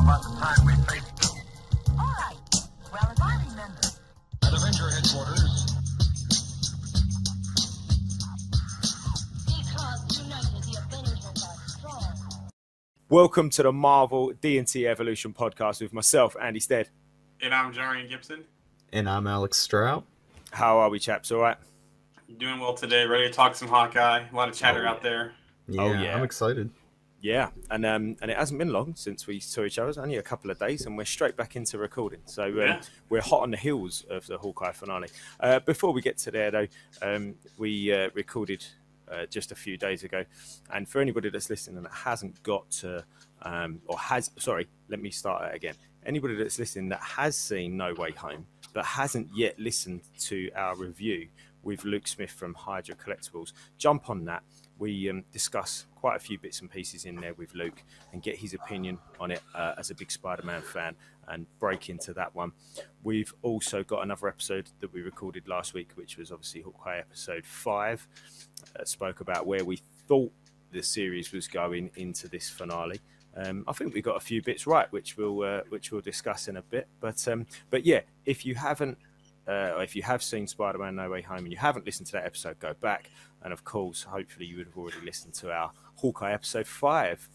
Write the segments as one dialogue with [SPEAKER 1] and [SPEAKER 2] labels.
[SPEAKER 1] about the time we faced them.
[SPEAKER 2] All right. Well, if I remember.
[SPEAKER 1] At Avenger headquarters.
[SPEAKER 2] Because united, the Avengers are strong.
[SPEAKER 3] Welcome to the Marvel D&T Evolution podcast with myself, Andy Stead.
[SPEAKER 4] And I'm Jarian Gibson.
[SPEAKER 5] And I'm Alex Strout.
[SPEAKER 3] How are we, chaps? All right?
[SPEAKER 4] Doing well today. Ready to talk some Hawkeye. A lot of chatter out there.
[SPEAKER 5] Yeah, I'm excited.
[SPEAKER 3] Yeah, and it hasn't been long since we saw each other. It's only a couple of days, and we're straight back into recording. So we're hot on the heels of the Hawkeye finale. Before we get to there, though, we recorded just a few days ago. And for anybody that's listening that hasn't got to, let me start it again. Anybody that's listening that has seen No Way Home, but hasn't yet listened to our review with Luke Smith from Hydra Collectibles, jump on that. We discuss quite a few bits and pieces in there with Luke and get his opinion on it as a big Spider-Man fan and break into that one. We've also got another episode that we recorded last week, which was obviously Hawkeye episode 5. Spoke about where we thought the series was going into this finale. I think we got a few bits right, which we'll discuss in a bit. But yeah, if you haven't, if you have seen Spider-Man No Way Home and you haven't listened to that episode, go back. And of course, hopefully you would have already listened to our Hawkeye episode 5.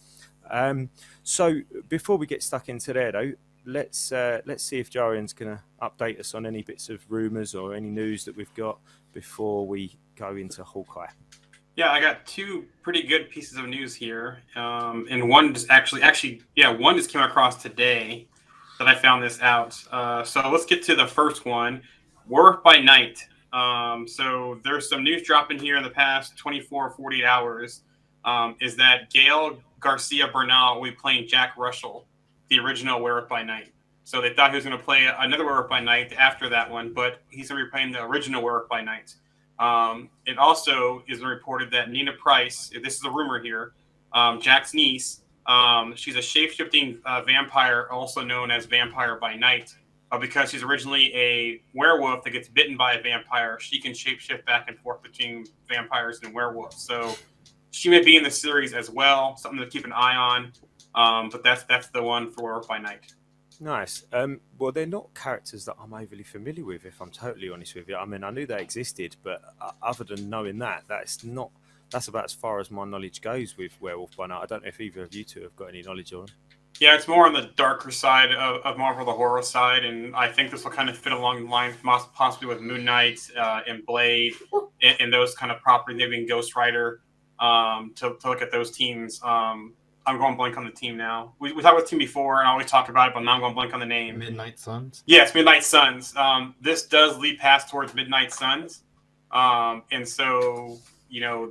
[SPEAKER 3] So before we get stuck into there, though, let's see if Jarian's going to update us on any bits of rumours or any news that we've got before we go into Hawkeye.
[SPEAKER 4] Yeah, I got two pretty good pieces of news here, and one just one just came across today that I found this out. So let's get to the first one. Werewolf By Night. So there's some news dropping here in the past 24 or 48 hours. Is that Gail Garcia Bernal will be playing Jack Russell, the original Werewolf By Night. So they thought he was going to play another Werewolf By Night after that one, but he's going to be playing the original Werewolf By Night. It also is reported that Nina Price, this is a rumor here, Jack's niece, she's a shape-shifting vampire, also known as Vampire by Night. Because she's originally a werewolf that gets bitten by a vampire, she can shapeshift back and forth between vampires and werewolves. So she may be in the series as well, something to keep an eye on. But that's the one for Werewolf by Night.
[SPEAKER 3] Nice. Well, they're not characters that I'm overly familiar with, if I'm totally honest with you. I mean, I knew they existed, but other than knowing that's about as far as my knowledge goes with Werewolf by Night. I don't know if either of you two have got any knowledge on them.
[SPEAKER 4] Yeah, it's more on the darker side of Marvel, the horror side, and I think this will kind of fit along the lines possibly with Moon Knight and Blade and those kind of properties, maybe in Ghost Rider, to look at those teams. I'm going blank on the team now. We talked about the team before, and I always talk about it, but now I'm going blank on the name.
[SPEAKER 5] Midnight Suns?
[SPEAKER 4] Yes, Midnight Suns. This does lead past towards Midnight Suns, and so,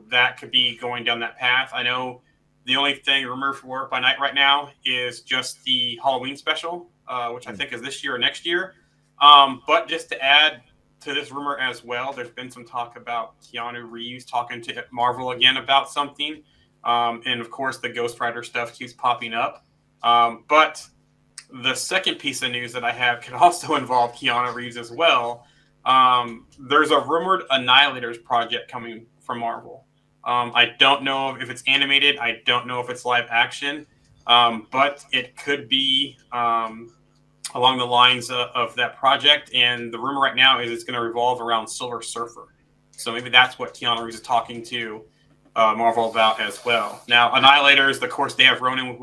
[SPEAKER 4] that could be going down that path. I know the only thing rumored for Werewolf by Night right now is just the Halloween special, which I think is this year or next year. But just to add to this rumor as well, there's been some talk about Keanu Reeves talking to Marvel again about something. And, of course, the Ghost Rider stuff keeps popping up. But the second piece of news that I have could also involve Keanu Reeves as well. There's a rumored Annihilators Project coming from Marvel. I don't know if it's animated. I don't know if it's live action. But it could be along the lines of that project. And the rumor right now is it's going to revolve around Silver Surfer. So maybe that's what Keanu Reeves is talking to Marvel about as well. Now, Annihilators, of course, they have Ronan,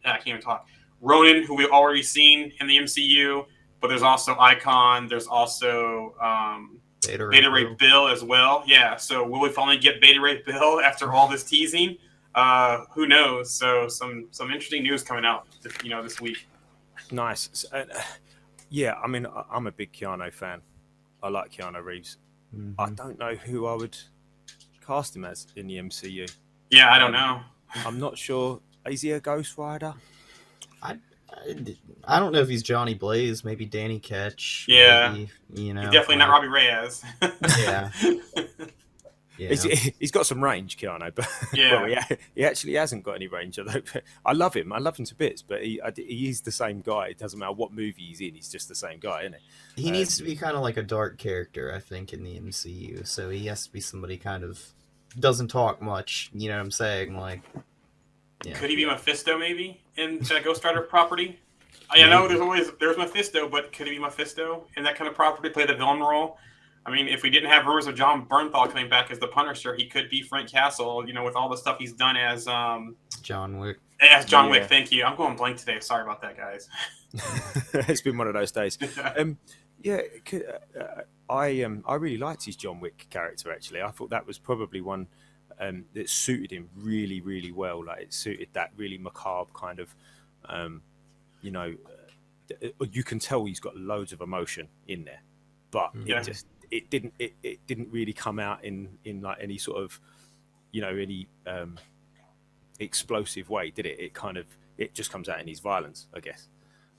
[SPEAKER 4] I can't even talk. Ronan, who we've already seen in the MCU. But there's also Icon. There's also Beta Ray Bill as well. Yeah, so will we finally get Beta Ray Bill after all this teasing? Who knows? So some interesting news coming out, this week.
[SPEAKER 3] Nice. Yeah, I mean, I'm a big Keanu fan. I like Keanu Reeves. Mm-hmm. I don't know who I would cast him as in the MCU.
[SPEAKER 4] Yeah, I don't know.
[SPEAKER 3] I'm not sure. Is he a Ghost Rider?
[SPEAKER 5] I don't know if he's Johnny Blaze, maybe Danny Ketch.
[SPEAKER 4] Yeah,
[SPEAKER 5] maybe,
[SPEAKER 4] he's definitely not Robbie Reyes.
[SPEAKER 5] Yeah.
[SPEAKER 3] He's got some range, Keanu, but
[SPEAKER 4] yeah.
[SPEAKER 3] Well, he actually hasn't got any range. I love him. I love him to bits, but he is the same guy. It doesn't matter what movie he's in. He's just the same guy, isn't he?
[SPEAKER 5] He needs to be kind of like a dark character, I think, in the MCU. So he has to be somebody kind of doesn't talk much. You know what I'm saying? Like, Yeah.
[SPEAKER 4] Could he be Mephisto maybe in that Ghost Rider property? I know there's Mephisto, but could he be Mephisto in that kind of property? Play the villain role. I mean, if we didn't have rumors of John Bernthal coming back as the Punisher, he could be Frank Castle. You know, with all the stuff he's done as
[SPEAKER 5] John Wick.
[SPEAKER 4] Wick. Thank you. I'm going blank today. Sorry about that, guys.
[SPEAKER 3] It's been one of those days. I really liked his John Wick character. Actually, I thought that was probably one that suited him really, really well. Like it suited that really macabre kind of, you can tell he's got loads of emotion in there, but it didn't really come out in like any sort of, any explosive way, did it? It just comes out in his violence, I guess.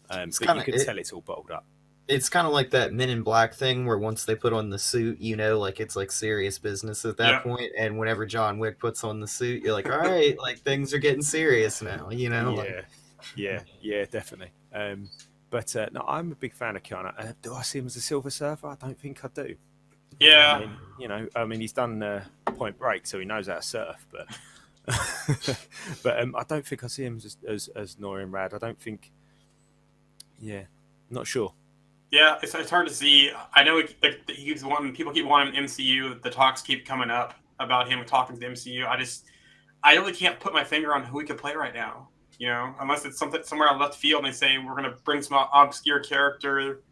[SPEAKER 3] But you can tell it's all bottled up.
[SPEAKER 5] It's kind of like that Men in Black thing where once they put on the suit, like it's like serious business at that point. And whenever John Wick puts on the suit, you're like, all right, like things are getting serious now,
[SPEAKER 3] Yeah, definitely. But no, I'm a big fan of Keanu. Do I see him as a Silver Surfer? I don't think I do.
[SPEAKER 4] Yeah.
[SPEAKER 3] I mean, he's done Point Break, so he knows how to surf, but but I don't think I see him as Norrin Rad. I don't think. Yeah, not sure.
[SPEAKER 4] Yeah, it's hard to see. I know he's one. People keep wanting MCU. The talks keep coming up about him talking to the MCU. I really can't put my finger on who he could play right now. Unless it's somewhere on left field and they say we're going to bring some obscure character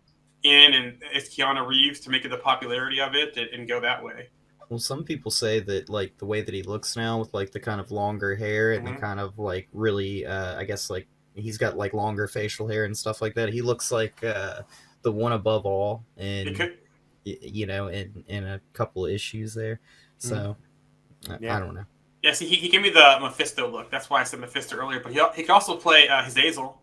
[SPEAKER 4] in and it's Keanu Reeves to make it the popularity of it and go that way.
[SPEAKER 5] Well, some people say that like the way that he looks now with like the kind of longer hair and the kind of like really, I guess like he's got like longer facial hair and stuff like that. He looks like the one above all, and in a couple of issues there. So I don't know.
[SPEAKER 4] Yeah, see, he gave me the Mephisto look. That's why I said Mephisto earlier. But he could also play Hazazel.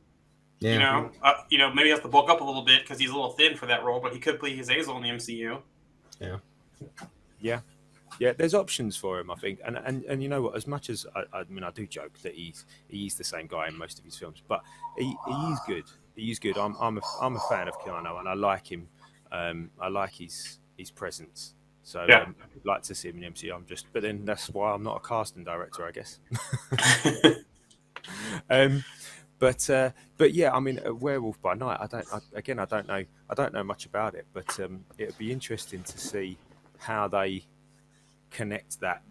[SPEAKER 5] Yeah.
[SPEAKER 4] Maybe he has to bulk up a little bit because he's a little thin for that role. But he could play Hazazel in the MCU.
[SPEAKER 3] Yeah. There's options for him, I think, and you know what? As much as I do joke that he's the same guy in most of his films, but he is good. He's good. I'm a fan of Keanu, and I like him. I like his presence. So I'd like to see him in the MCU. But then that's why I'm not a casting director, I guess. But yeah, I mean, Werewolf by Night. I don't know much about it, but it'd be interesting to see how they connect that,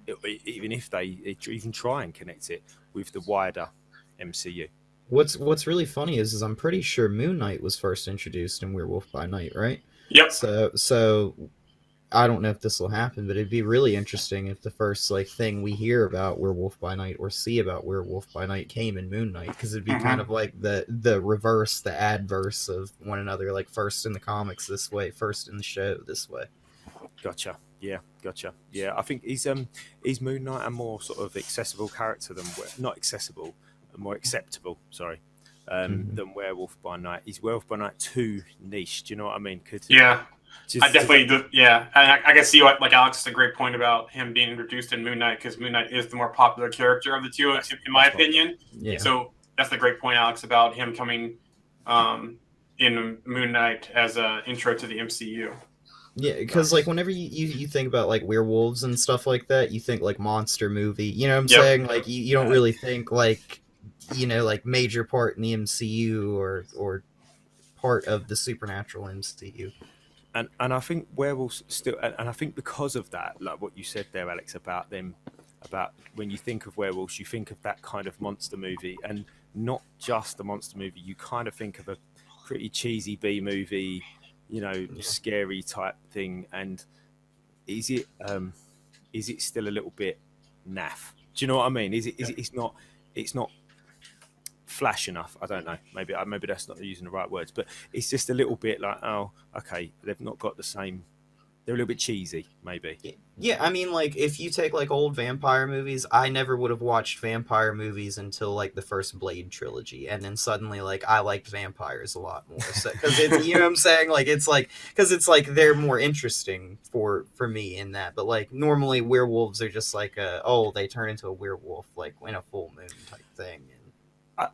[SPEAKER 3] even if they even try and connect it with the wider MCU.
[SPEAKER 5] What's really funny is I'm pretty sure Moon Knight was first introduced in Werewolf by Night, right?
[SPEAKER 4] Yep.
[SPEAKER 5] So I don't know if this will happen, but it'd be really interesting if the first like thing we hear about Werewolf by Night or see about Werewolf by Night came in Moon Knight, because it'd be kind of like the reverse, the adverse of one another, like first in the comics this way, first in the show this way.
[SPEAKER 3] Gotcha. Yeah. I think he's Moon Knight a more sort of accessible character than not accessible, more acceptable. Sorry, than Werewolf by Night. Is Werewolf by Night too niche? Do you know what I mean? I definitely do. Yeah, I can see what, like Alex, is a great point about him being introduced in Moon Knight, because Moon Knight is the more popular character of the two, in my opinion. Yeah. So that's the great point, Alex, about him coming in Moon Knight as an intro to the MCU.
[SPEAKER 5] Yeah, because like whenever you think about like werewolves and stuff like that, you think like monster movie. You know what I'm saying? Like you don't really think like like major part in the MCU or part of the supernatural MCU.
[SPEAKER 3] And I think werewolves still, and I think because of that, like what you said there, Alex, about when you think of werewolves, you think of that kind of monster movie, and not just a monster movie. You kind of think of a pretty cheesy B movie, scary type thing. And is it still a little bit naff? Do you know what I mean? It's not flash enough. I don't know. Maybe that's not using the right words, but it's just a little bit like, oh, okay, they've not got the same. They're a little bit cheesy, maybe.
[SPEAKER 5] Yeah, I mean, like if you take like old vampire movies, I never would have watched vampire movies until like the first Blade trilogy, and then suddenly like I liked vampires a lot more. Because it's what I'm saying, like it's like because it's like they're more interesting for me in that. But like normally werewolves are just like they turn into a werewolf like in a full moon type thing.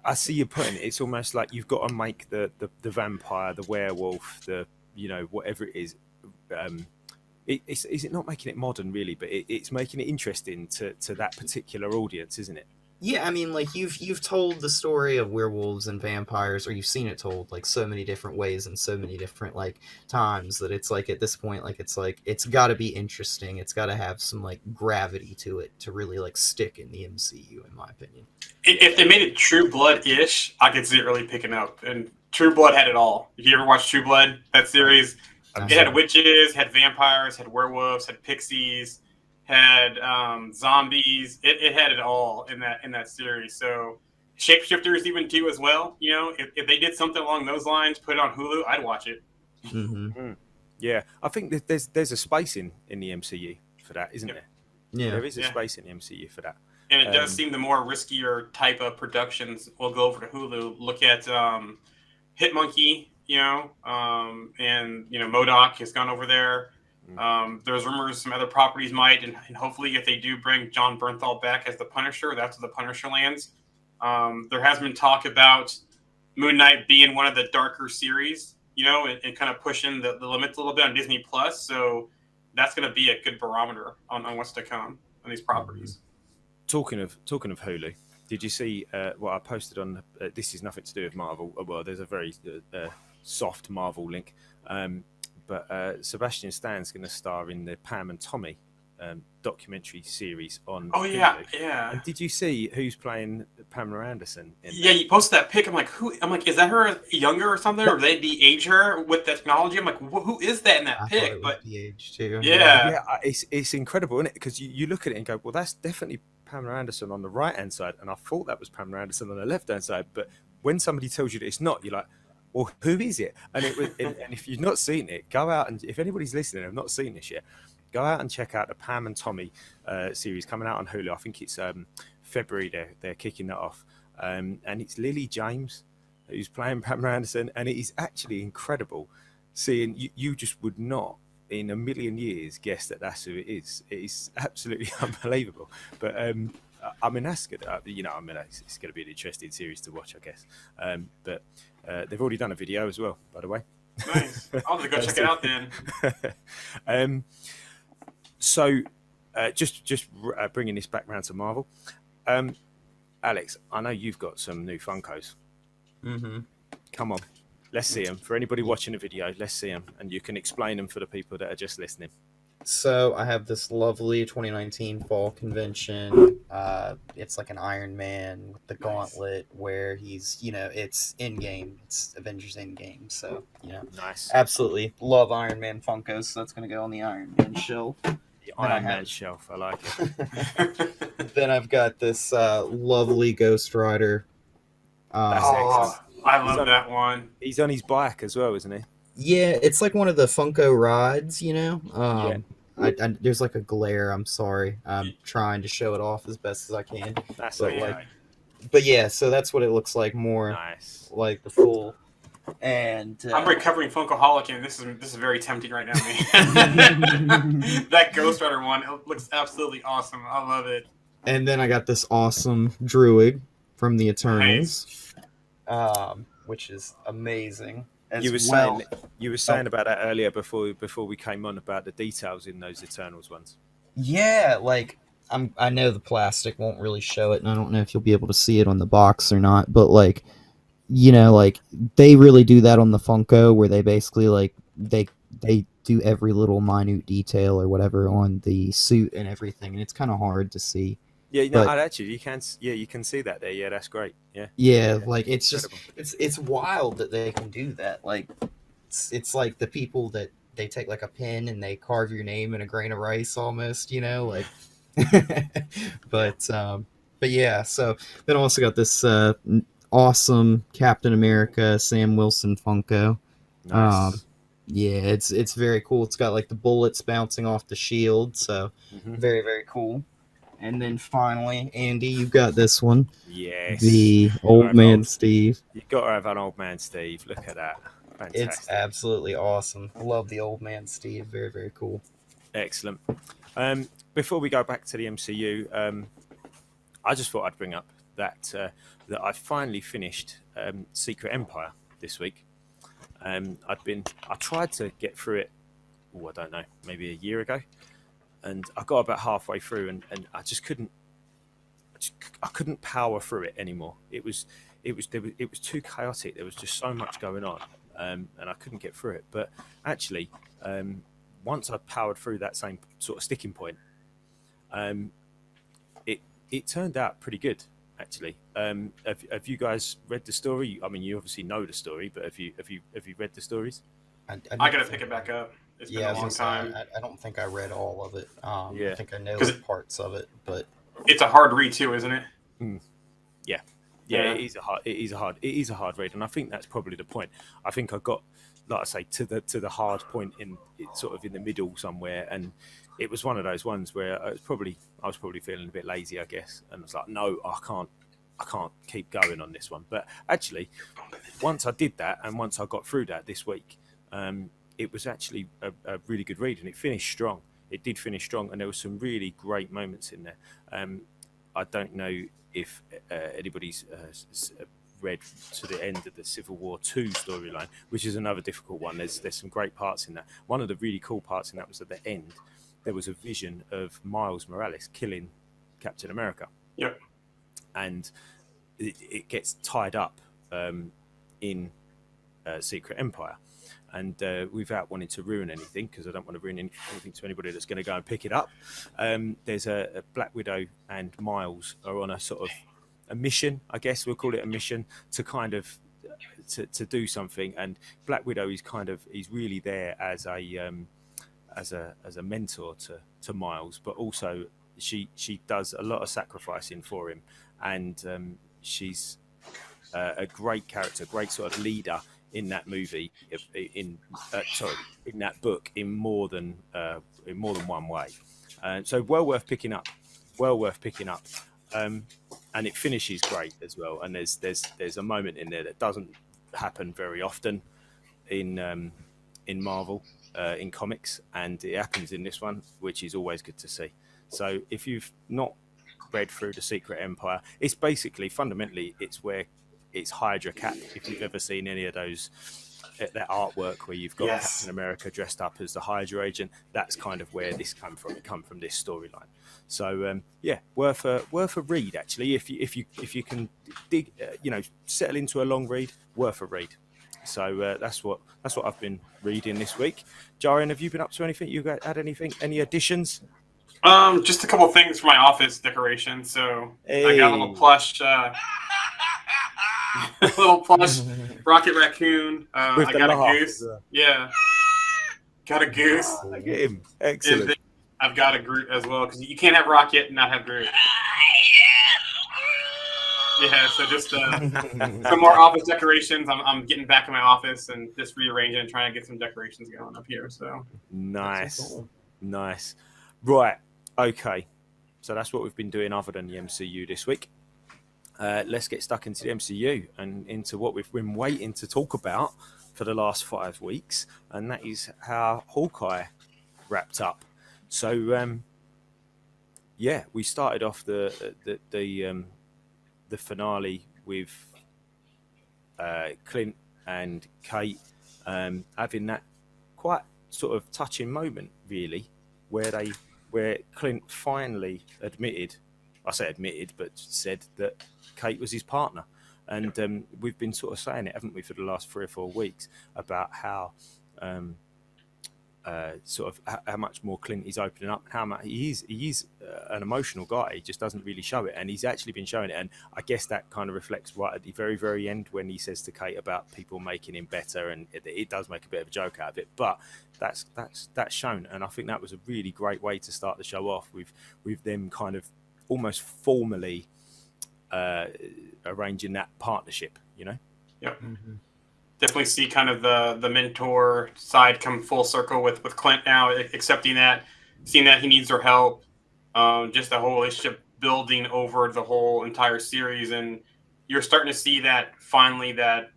[SPEAKER 3] I see your point. It's almost like you've got to make the vampire, the werewolf, the whatever it is. Is it not making it modern really? But it's making it interesting to that particular audience, isn't it?
[SPEAKER 5] Yeah, I mean, like you've told the story of werewolves and vampires, or you've seen it told like so many different ways and so many different like times that it's like at this point, like it's got to be interesting. It's got to have some like gravity to it to really like stick in the MCU, in my opinion.
[SPEAKER 4] If they made it True Blood-ish, I could see it really picking up. And True Blood had it all. If you ever watched True Blood, that series, it had witches, had vampires, had werewolves, had pixies, had zombies. It had it all in that series. So shapeshifters even too as well. You know, if they did something along those lines, put it on Hulu, I'd watch it.
[SPEAKER 5] Mm-hmm.
[SPEAKER 3] Yeah, I think that there's a space in the MCU for that, isn't there?
[SPEAKER 5] Yeah,
[SPEAKER 3] There is a space in the MCU for that.
[SPEAKER 4] And it does seem the more riskier type of productions will go over to Hulu. Look at Hitmonkey, you know, and you know MODOK has gone over there. There's rumors some other properties might, and hopefully if they do bring John Bernthal back as the Punisher, that's where the Punisher lands. There has been talk about Moon Knight being one of the darker series, you know, and kind of pushing the limits a little bit on Disney Plus. So that's going to be a good barometer on what's to come on these properties.
[SPEAKER 3] Talking of Hulu, did you see what I posted on? This is nothing to do with Marvel. Well, there's a very soft Marvel link, but Sebastian Stan's going to star in the Pam and Tommy documentary series on.
[SPEAKER 4] Oh yeah, Hulu. Yeah.
[SPEAKER 3] And did you see who's playing Pamela Anderson?
[SPEAKER 4] Yeah, you posted that pic. I'm like, who? I'm like, is that her younger or something, or they de-age her with the technology? I'm like, who is that in that pic?
[SPEAKER 5] But de-age too.
[SPEAKER 4] Yeah,
[SPEAKER 3] it's incredible, isn't it? Because you look at it and go, well, that's definitely Pamela Anderson on the right hand side, and I thought that was Pamela Anderson on the left hand side. But when somebody tells you that it's not, you're like, well, who is it? And it was, and if you've not seen it, go out and if anybody's listening and have not seen this yet, go out and check out the Pam and Tommy series coming out on Hulu. I think it's February. They're kicking that off, and it's Lily James who's playing Pamela Anderson, and it is actually incredible seeing you just would not in a million years guess that that's who it is. It is absolutely unbelievable. But I mean, that's good. You know, I mean, it's going to be an interesting series to watch, I guess. But they've already done a video as well, by the way.
[SPEAKER 4] Nice. I'll have to go check it out then.
[SPEAKER 3] So, just bringing this back round to Marvel. Alex, I know you've got some new Funkos.
[SPEAKER 5] Mm-hmm.
[SPEAKER 3] Come on. Let's see them. For anybody watching the video, let's see them. And you can explain them for the people that are just listening.
[SPEAKER 5] So I have this lovely 2019 fall convention. It's like an Iron Man with the gauntlet where he's, you know, it's in-game. It's Avengers Endgame. So, you know,
[SPEAKER 3] Nice.
[SPEAKER 5] absolutely love Iron Man Funkos. So that's going to go on the Iron Man shelf.
[SPEAKER 3] The Iron Man shelf. I like it.
[SPEAKER 5] Then I've got this lovely Ghost Rider.
[SPEAKER 3] That's excellent.
[SPEAKER 4] I love that one.
[SPEAKER 3] He's on his bike as well, isn't he?
[SPEAKER 5] Yeah, it's like one of the Funko rides, you know?
[SPEAKER 3] Yeah.
[SPEAKER 5] I there's like a glare. I'm sorry. I'm trying to show it off as best as I can.
[SPEAKER 3] That's
[SPEAKER 5] But,
[SPEAKER 3] okay.
[SPEAKER 5] like, but yeah, so that's what it looks like more
[SPEAKER 3] Nice.
[SPEAKER 5] like the full. And
[SPEAKER 4] I'm recovering Funkaholic, and this is very tempting right now, man. That Ghost Rider one, it looks absolutely awesome. I love it.
[SPEAKER 5] and then I got this awesome Druid from the Eternals, which is amazing. As
[SPEAKER 3] You were
[SPEAKER 5] well.
[SPEAKER 3] saying about that earlier before we came on about the details in those Eternals ones.
[SPEAKER 5] Yeah, like I know the plastic won't really show it, and I don't know if you'll be able to see it on the box or not, but like, you know, like they really do that on the Funko, where they basically like they do every little minute detail or whatever on the suit and everything, and it's kind of hard to see.
[SPEAKER 3] Yeah, no,
[SPEAKER 5] But-
[SPEAKER 3] actually, you can see that there. Yeah, that's great. Yeah.
[SPEAKER 5] Yeah, like it's just
[SPEAKER 3] Incredible.
[SPEAKER 5] it's wild that they can do that. Like it's like the people that they take like a pen and they carve your name in a grain of rice almost, you know, like but yeah, so then I also got this awesome Captain America Sam Wilson Funko.
[SPEAKER 3] Nice.
[SPEAKER 5] Yeah, it's very cool. It's got like the bullets bouncing off the shield, so
[SPEAKER 3] Mhm.
[SPEAKER 5] very, very cool. And then finally, Andy, you've got this one.
[SPEAKER 3] Yes.
[SPEAKER 5] The
[SPEAKER 3] Gotta
[SPEAKER 5] Old
[SPEAKER 3] have
[SPEAKER 5] Man Steve.
[SPEAKER 3] You got to have an Old Man Steve. Look at that. Fantastic.
[SPEAKER 5] It's absolutely awesome. Love the Old Man Steve. Very, very cool.
[SPEAKER 3] Excellent. Before we go back to the MCU, I just thought I'd bring up that I finally finished Secret Empire this week. I tried to get through it. I don't know, maybe a year ago, and I got about halfway through, and I just couldn't I couldn't power through it anymore. It was too chaotic. There was just so much going on, and I couldn't get through it. But actually, once I powered through that same sort of sticking point, it turned out pretty good. Actually, have you guys read the story? I mean, you obviously know the story, but have you read the stories?
[SPEAKER 4] I gotta pick it back up. It's been a long time.
[SPEAKER 5] I don't think I read all of it.
[SPEAKER 3] Yeah.
[SPEAKER 5] I think I know parts of it, but
[SPEAKER 4] It's a hard read too, isn't it?
[SPEAKER 3] Yeah,
[SPEAKER 4] Yeah.
[SPEAKER 3] it is a hard read, and I think that's probably the point. I think I got, like I say, to the hard point in sort of in the middle somewhere, and it was one of those ones where I was probably feeling a bit lazy, I guess, and I was like, no, I can't keep going on this one. But actually, once I did that, and once I got through that this week, it was actually a really good read, and it finished strong. It did finish strong, and there were some really great moments in there. I don't know if anybody's read to the end of the Civil War II storyline, which is another difficult one. There's some great parts in that. One of the really cool parts in that was at the end. There was a vision of Miles Morales killing Captain America.
[SPEAKER 4] Yep.
[SPEAKER 3] And it gets tied up in Secret Empire. And without wanting to ruin anything, because I don't want to ruin anything to anybody that's going to go and pick it up, there's a Black Widow and Miles are on a sort of a mission, I guess we'll call it a mission, to kind of to do something. And Black Widow is he's really there as a mentor to Miles, but also she does a lot of sacrificing for him, and she's a great character, great sort of leader in that movie, in that book, in more than one way. So well worth picking up, and it finishes great as well. And there's a moment in there that doesn't happen very often in Marvel, in comics, and it happens in this one, which is always good to see. So if you've not read through the Secret Empire, it's basically fundamentally it's Hydra Cap. If you've ever seen any of those, that artwork where you've got Captain America dressed up as the Hydra agent, that's kind of where this come from. It come from this storyline. So worth a read actually. If you can dig, settle into a long read, worth a read. So that's what I've been reading this week. Jarian, have you been up to anything? You had anything? Any additions?
[SPEAKER 4] Just a couple things for my office decoration. So I got a little plush. Little plush Rocket Raccoon. I got a goose. Yeah. Got a goose.
[SPEAKER 3] Look at him. Excellent.
[SPEAKER 4] I've got a Groot as well, because you can't have Rocket and not have Groot. Yeah, so just some more office decorations. I'm getting back in my office and just rearranging and trying to get some decorations going up here. So
[SPEAKER 3] nice. Right. Okay. So that's what we've been doing other than the MCU this week. Let's get stuck into the MCU and into what we've been waiting to talk about for the last 5 weeks, and that is how Hawkeye wrapped up. So, we started off the finale with Clint and Kate having that quite sort of touching moment, really, where Clint finally admitted, but said that Kate was his partner. And we've been sort of saying it, haven't we, for the last 3 or 4 weeks, about how how much more Clint is opening up, how much he is an emotional guy. He just doesn't really show it, and he's actually been showing it. And I guess that kind of reflects right at the very, very end when he says to Kate about people making him better, and it does make a bit of a joke out of it. But that's shown, and I think that was a really great way to start the show off with them kind of almost formally arranging that partnership, Yep.
[SPEAKER 4] Mm-hmm. Definitely see kind of the mentor side come full circle with Clint now, accepting that, seeing that he needs her help, just the whole relationship building over the whole entire series, and you're starting to see that finally that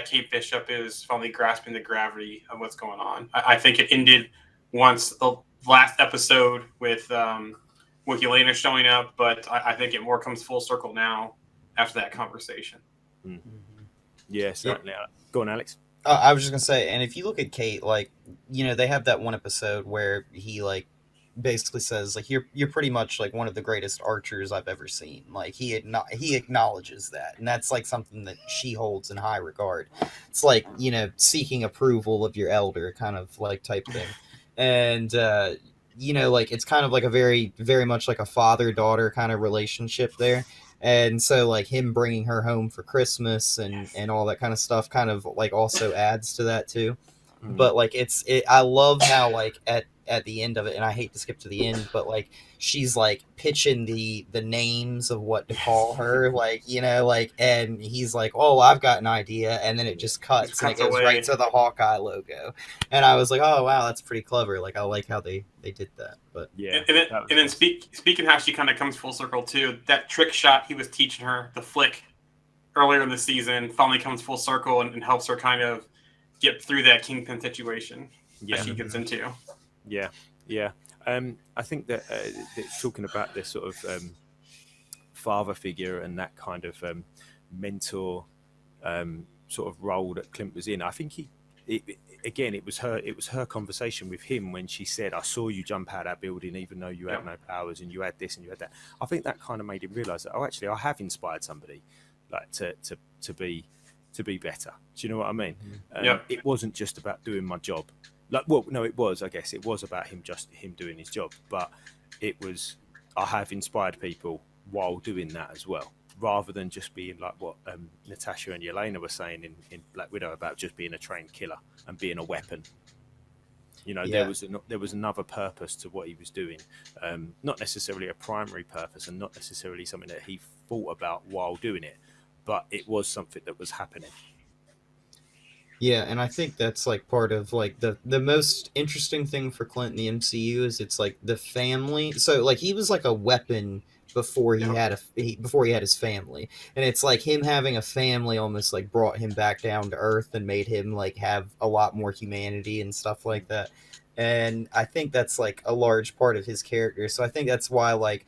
[SPEAKER 4] Kate Bishop is finally grasping the gravity of what's going on. I think it ended once the last episode with Yelena showing up, but I think it more comes full circle now after that conversation.
[SPEAKER 3] Mm-hmm. Yeah, certainly. Yep. Go on, Alex.
[SPEAKER 5] I was just gonna say, and if you look at Kate, they have that one episode where he basically says like you're pretty much like one of the greatest archers I've ever seen. Like he acknowledges that, and that's like something that she holds in high regard. It's like, you know, seeking approval of your elder kind of like type thing. And you know, like it's kind of like a very much like a father daughter kind of relationship there. And so like him bringing her home for Christmas and all that kind of stuff kind of like also adds to that too.
[SPEAKER 3] Mm.
[SPEAKER 5] But like I love how like at the end of it, and I hate to skip to the end, but like she's like pitching the names of what to call her, like, you know, like, and he's like, oh, I've got an idea, and then it just cuts and it goes
[SPEAKER 4] away.
[SPEAKER 5] right to the Hawkeye logo, and I was like, oh wow, that's pretty clever. Like I like how they did that. But
[SPEAKER 3] Yeah,
[SPEAKER 4] and then speaking how she kind of comes full circle too, that trick shot he was teaching her, the flick earlier in the season, finally comes full circle and helps her kind of get through that Kingpin situation that she gets into.
[SPEAKER 3] Yeah, yeah. I think that talking about this sort of father figure and that kind of mentor sort of role that Clint was in, I think it was her conversation with him when she said, "I saw you jump out of that building, even though you had no powers and you had this and you had that." I think that kind of made him realise that, oh, actually, I have inspired somebody like to be better. Do you know what I mean? It wasn't just about doing my job. Like, well, no, it was. I guess it was about him doing his job, but it was, I have inspired people while doing that as well, rather than just being like what Natasha and Yelena were saying in Black Widow about just being a trained killer and being a weapon. You know, there was another purpose to what he was doing, not necessarily a primary purpose, and not necessarily something that he thought about while doing it, but it was something that was happening.
[SPEAKER 5] yeah, and I think that's like part of like the most interesting thing for Clint in the MCU is it's like the family. So like he was like a weapon before he had before he had his family, and it's like him having a family almost like brought him back down to earth and made him like have a lot more humanity and stuff like that. And I think that's like a large part of his character. So I think that's why like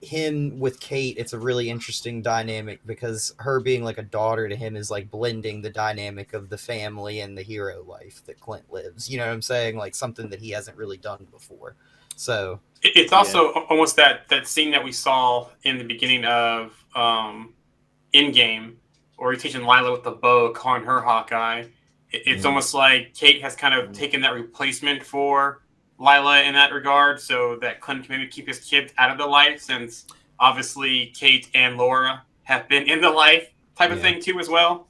[SPEAKER 5] him with Kate, it's a really interesting dynamic because her being like a daughter to him is like blending the dynamic of the family and the hero life that Clint lives. You know what I'm saying? Like something that he hasn't really done before. So
[SPEAKER 4] It's also almost that scene that we saw in the beginning of Endgame, where he's teaching Lila with the bow, calling her Hawkeye. It's almost like Kate has kind of taken that replacement for Lila in that regard, so that Clint can maybe keep his kids out of the life, since obviously Kate and Laura have been in the life type of thing too as well.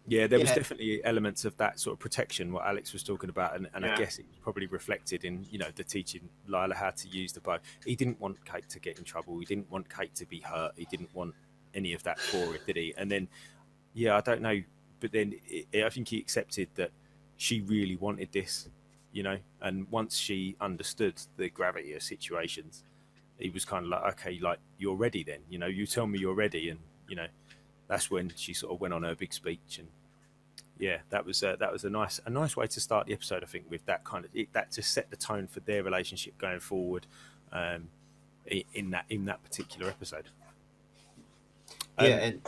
[SPEAKER 3] Yeah, there was definitely elements of that sort of protection, what Alex was talking about, and I guess it was probably reflected in, you know, the teaching Lila how to use the bow. He didn't want Kate to get in trouble. He didn't want Kate to be hurt. He didn't want any of that for it, did he? And then, I don't know, but then I think he accepted that she really wanted this, you know, and once she understood the gravity of situations, he was kind of like, okay, like, you're ready then, you know, you tell me you're ready, and, you know, that's when she sort of went on her big speech. And that was a nice way to start the episode, I think, with that kind of that just set the tone for their relationship going forward, in that particular episode.
[SPEAKER 5] And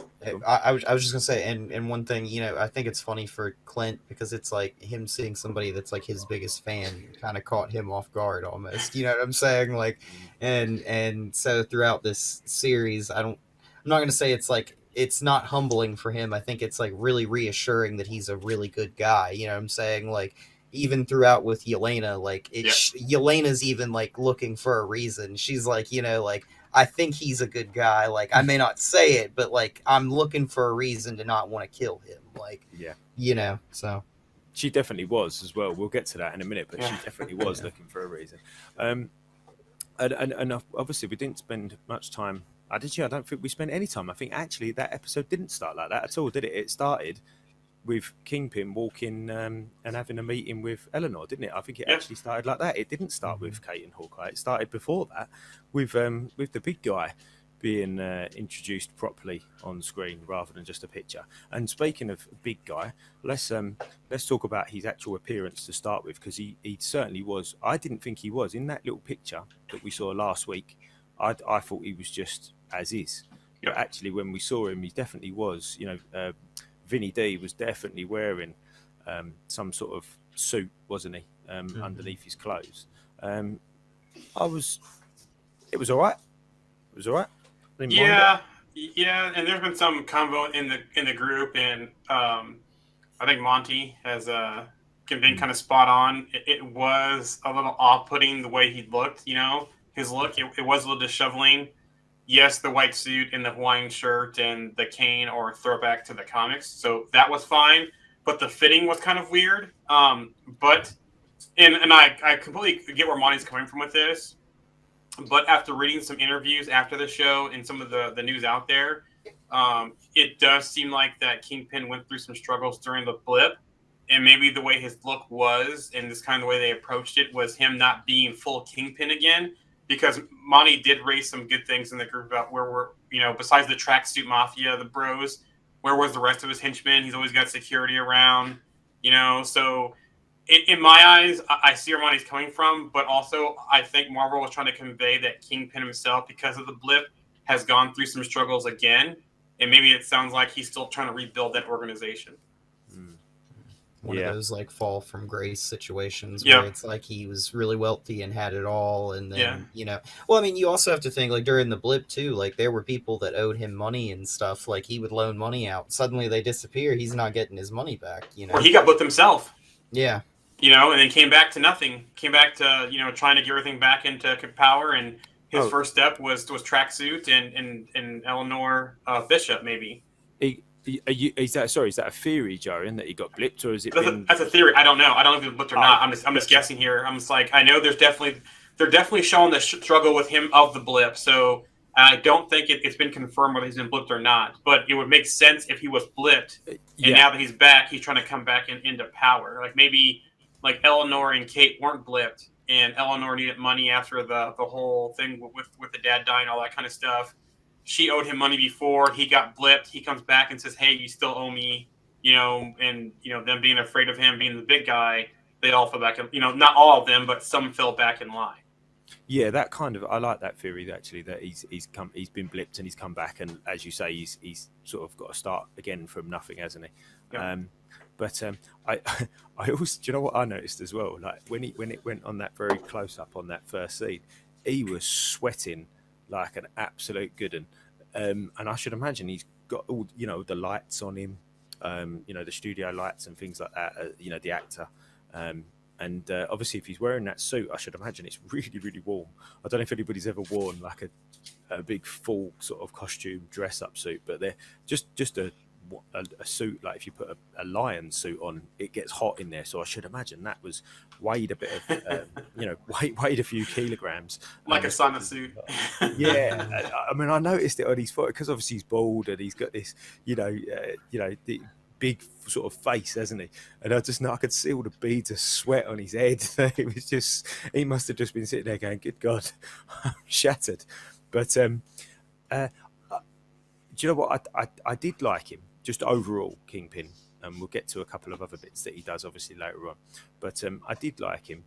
[SPEAKER 5] I was just gonna say, and one thing, you know, I think it's funny for Clint because it's like him seeing somebody that's like his biggest fan kind of caught him off guard almost. You know what I'm saying? Like, and so throughout this series, I'm not gonna say it's like it's not humbling for him. I think it's like really reassuring that he's a really good guy. You know what I'm saying? Like even throughout with Yelena, like Yelena's even like looking for a reason. She's like, you know, like, I think he's a good guy. Like, I may not say it, but like, I'm looking for a reason to not want to kill him. Like, you know, so.
[SPEAKER 3] She definitely was as well. We'll get to that in a minute, but she definitely was looking for a reason. And obviously we didn't spend much time. I don't think we spent any time. I think actually that episode didn't start like that at all, did it? It started with Kingpin walking and having a meeting with Eleanor, didn't it? I think it actually started like that. It didn't start with Kate and Hawkeye. It started before that with the big guy being introduced properly on screen rather than just a picture. And speaking of big guy, let's talk about his actual appearance to start with, because he certainly was. I didn't think he was in that little picture that we saw last week. I thought he was just as is. But actually, when we saw him, he definitely was. You know, Vinny D was definitely wearing some sort of suit, wasn't he, underneath his clothes. It was all right. It was all right. Didn't mind it.
[SPEAKER 4] Yeah, and there's been some convo in the group, and I think Monty has been kind of spot on. It was a little off-putting the way he looked. His look. It was a little disheveling. Yes, the white suit and the Hawaiian shirt and the cane or throwback to the comics, so that was fine. But the fitting was kind of weird. But I completely get where Monty's coming from with this. But after reading some interviews after the show and some of the news out there, it does seem like that Kingpin went through some struggles during the blip. And maybe the way his look was and this kind of the way they approached it was him not being full Kingpin again. Because Monty did raise some good things in the group about where we're, besides the tracksuit mafia, the bros, where was the rest of his henchmen? He's always got security around, so... In my eyes, I see where Monty's coming from, but also I think Marvel was trying to convey that Kingpin himself, because of the blip, has gone through some struggles again, and maybe it sounds like he's still trying to rebuild that organization.
[SPEAKER 5] One of those like fall from grace situations
[SPEAKER 4] Yep.
[SPEAKER 5] where it's like he was really wealthy and had it all, and then well, I mean, you also have to think like during the blip too, like there were people that owed him money and stuff. Like he would loan money out, suddenly they disappear. He's not getting his money back.
[SPEAKER 4] Or he got blipped himself.
[SPEAKER 5] Yeah.
[SPEAKER 4] And then came back to nothing. Came back to trying to get everything back into power, and his first step was tracksuit and Eleanor Bishop maybe.
[SPEAKER 3] Is that a theory, Jarian, that he got blipped, or is it?
[SPEAKER 4] That's a theory. I don't know. I don't know if he was blipped or not. I'm just guessing here. I'm just like, I know they're definitely showing the struggle with him of the blip. So I don't think it's been confirmed whether he's been blipped or not. But it would make sense if he was blipped, and now that he's back, he's trying to come back into power. Like maybe. Like Eleanor and Kate weren't blipped, and Eleanor needed money after the whole thing with the dad dying, all that kind of stuff. She owed him money before. He got blipped. He comes back and says, "Hey, you still owe me," and them being afraid of him being the big guy, they all fell back. Not all of them, but some fell back in line.
[SPEAKER 3] Yeah, that kind of I like that theory actually. That he's been blipped and he's come back, and as you say, he's sort of got to start again from nothing, hasn't he?
[SPEAKER 4] Yeah.
[SPEAKER 3] But I also, do you know what I noticed as well? Like when it went on that very close up on that first scene, he was sweating like an absolute good one. And I should imagine he's got all the lights on him, the studio lights and things like that. The actor, and obviously if he's wearing that suit, I should imagine it's really really warm. I don't know if anybody's ever worn like a big full sort of costume dress up suit, but they're just a suit, like if you put a lion suit on, it gets hot in there. So I should imagine that was weighed a bit of, weighed a few kilograms.
[SPEAKER 4] Like a sauna suit.
[SPEAKER 3] Yeah, I mean, I noticed it on his foot because obviously he's bald and he's got this, the big sort of face, hasn't he? And I could see all the beads of sweat on his head. It was just, he must have just been sitting there going, "Good God, I'm shattered." But do you know what? I did like him. Just overall, Kingpin, and we'll get to a couple of other bits that he does obviously later on. But I did like him.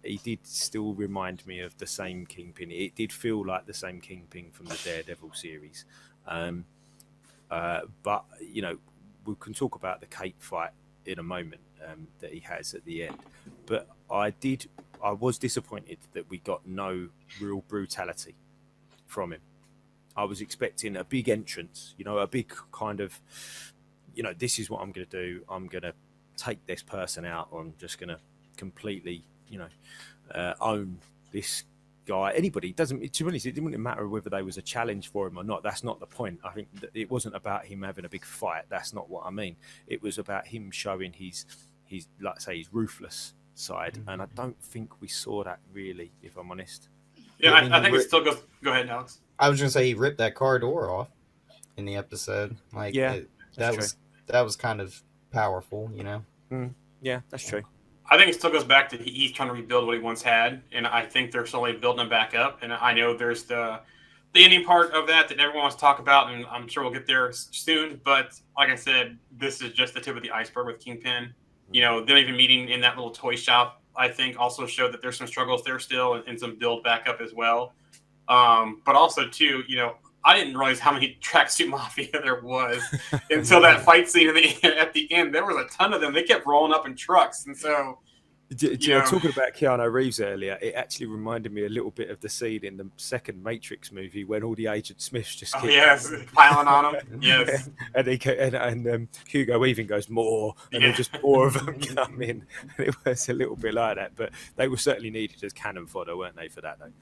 [SPEAKER 3] He did still remind me of the same Kingpin. It did feel like the same Kingpin from the Daredevil series. But we can talk about the Kate fight in a moment that he has at the end. But I was disappointed that we got no real brutality from him. I was expecting a big entrance, a big kind of, this is what I'm going to do. I'm going to take this person out, or I'm just going to completely, own this guy. Anybody, to be honest, it didn't matter whether there was a challenge for him or not. That's not the point. I think that it wasn't about him having a big fight. That's not what I mean. It was about him showing his like I say, his ruthless side. And I don't think we saw that really, if I'm honest.
[SPEAKER 4] Yeah, I think it still goes. Go ahead, Alex.
[SPEAKER 5] I was going to say he ripped that car door off in the episode. Like,
[SPEAKER 3] yeah,
[SPEAKER 5] that was kind of powerful,
[SPEAKER 3] Yeah, that's true.
[SPEAKER 4] I think it still goes back to he's trying to rebuild what he once had, and I think they're slowly building him back up. And I know there's the ending part of that everyone wants to talk about, and I'm sure we'll get there soon. But like I said, this is just the tip of the iceberg with Kingpin. Them even meeting in that little toy shop, I think, also showed that there's some struggles there still and some build back up as well. But also, too, I didn't realize how many tracksuit mafia there was until that fight scene at the end. There was a ton of them. They kept rolling up in trucks. And so
[SPEAKER 3] Talking about Keanu Reeves earlier, it actually reminded me a little bit of the scene in the second Matrix movie when all the Agent Smiths just keep
[SPEAKER 4] piling on him. Yes.
[SPEAKER 3] and Hugo Weaving goes more, and then just more of them come in. And it was a little bit like that, but they were certainly needed as cannon fodder, weren't they, for that though?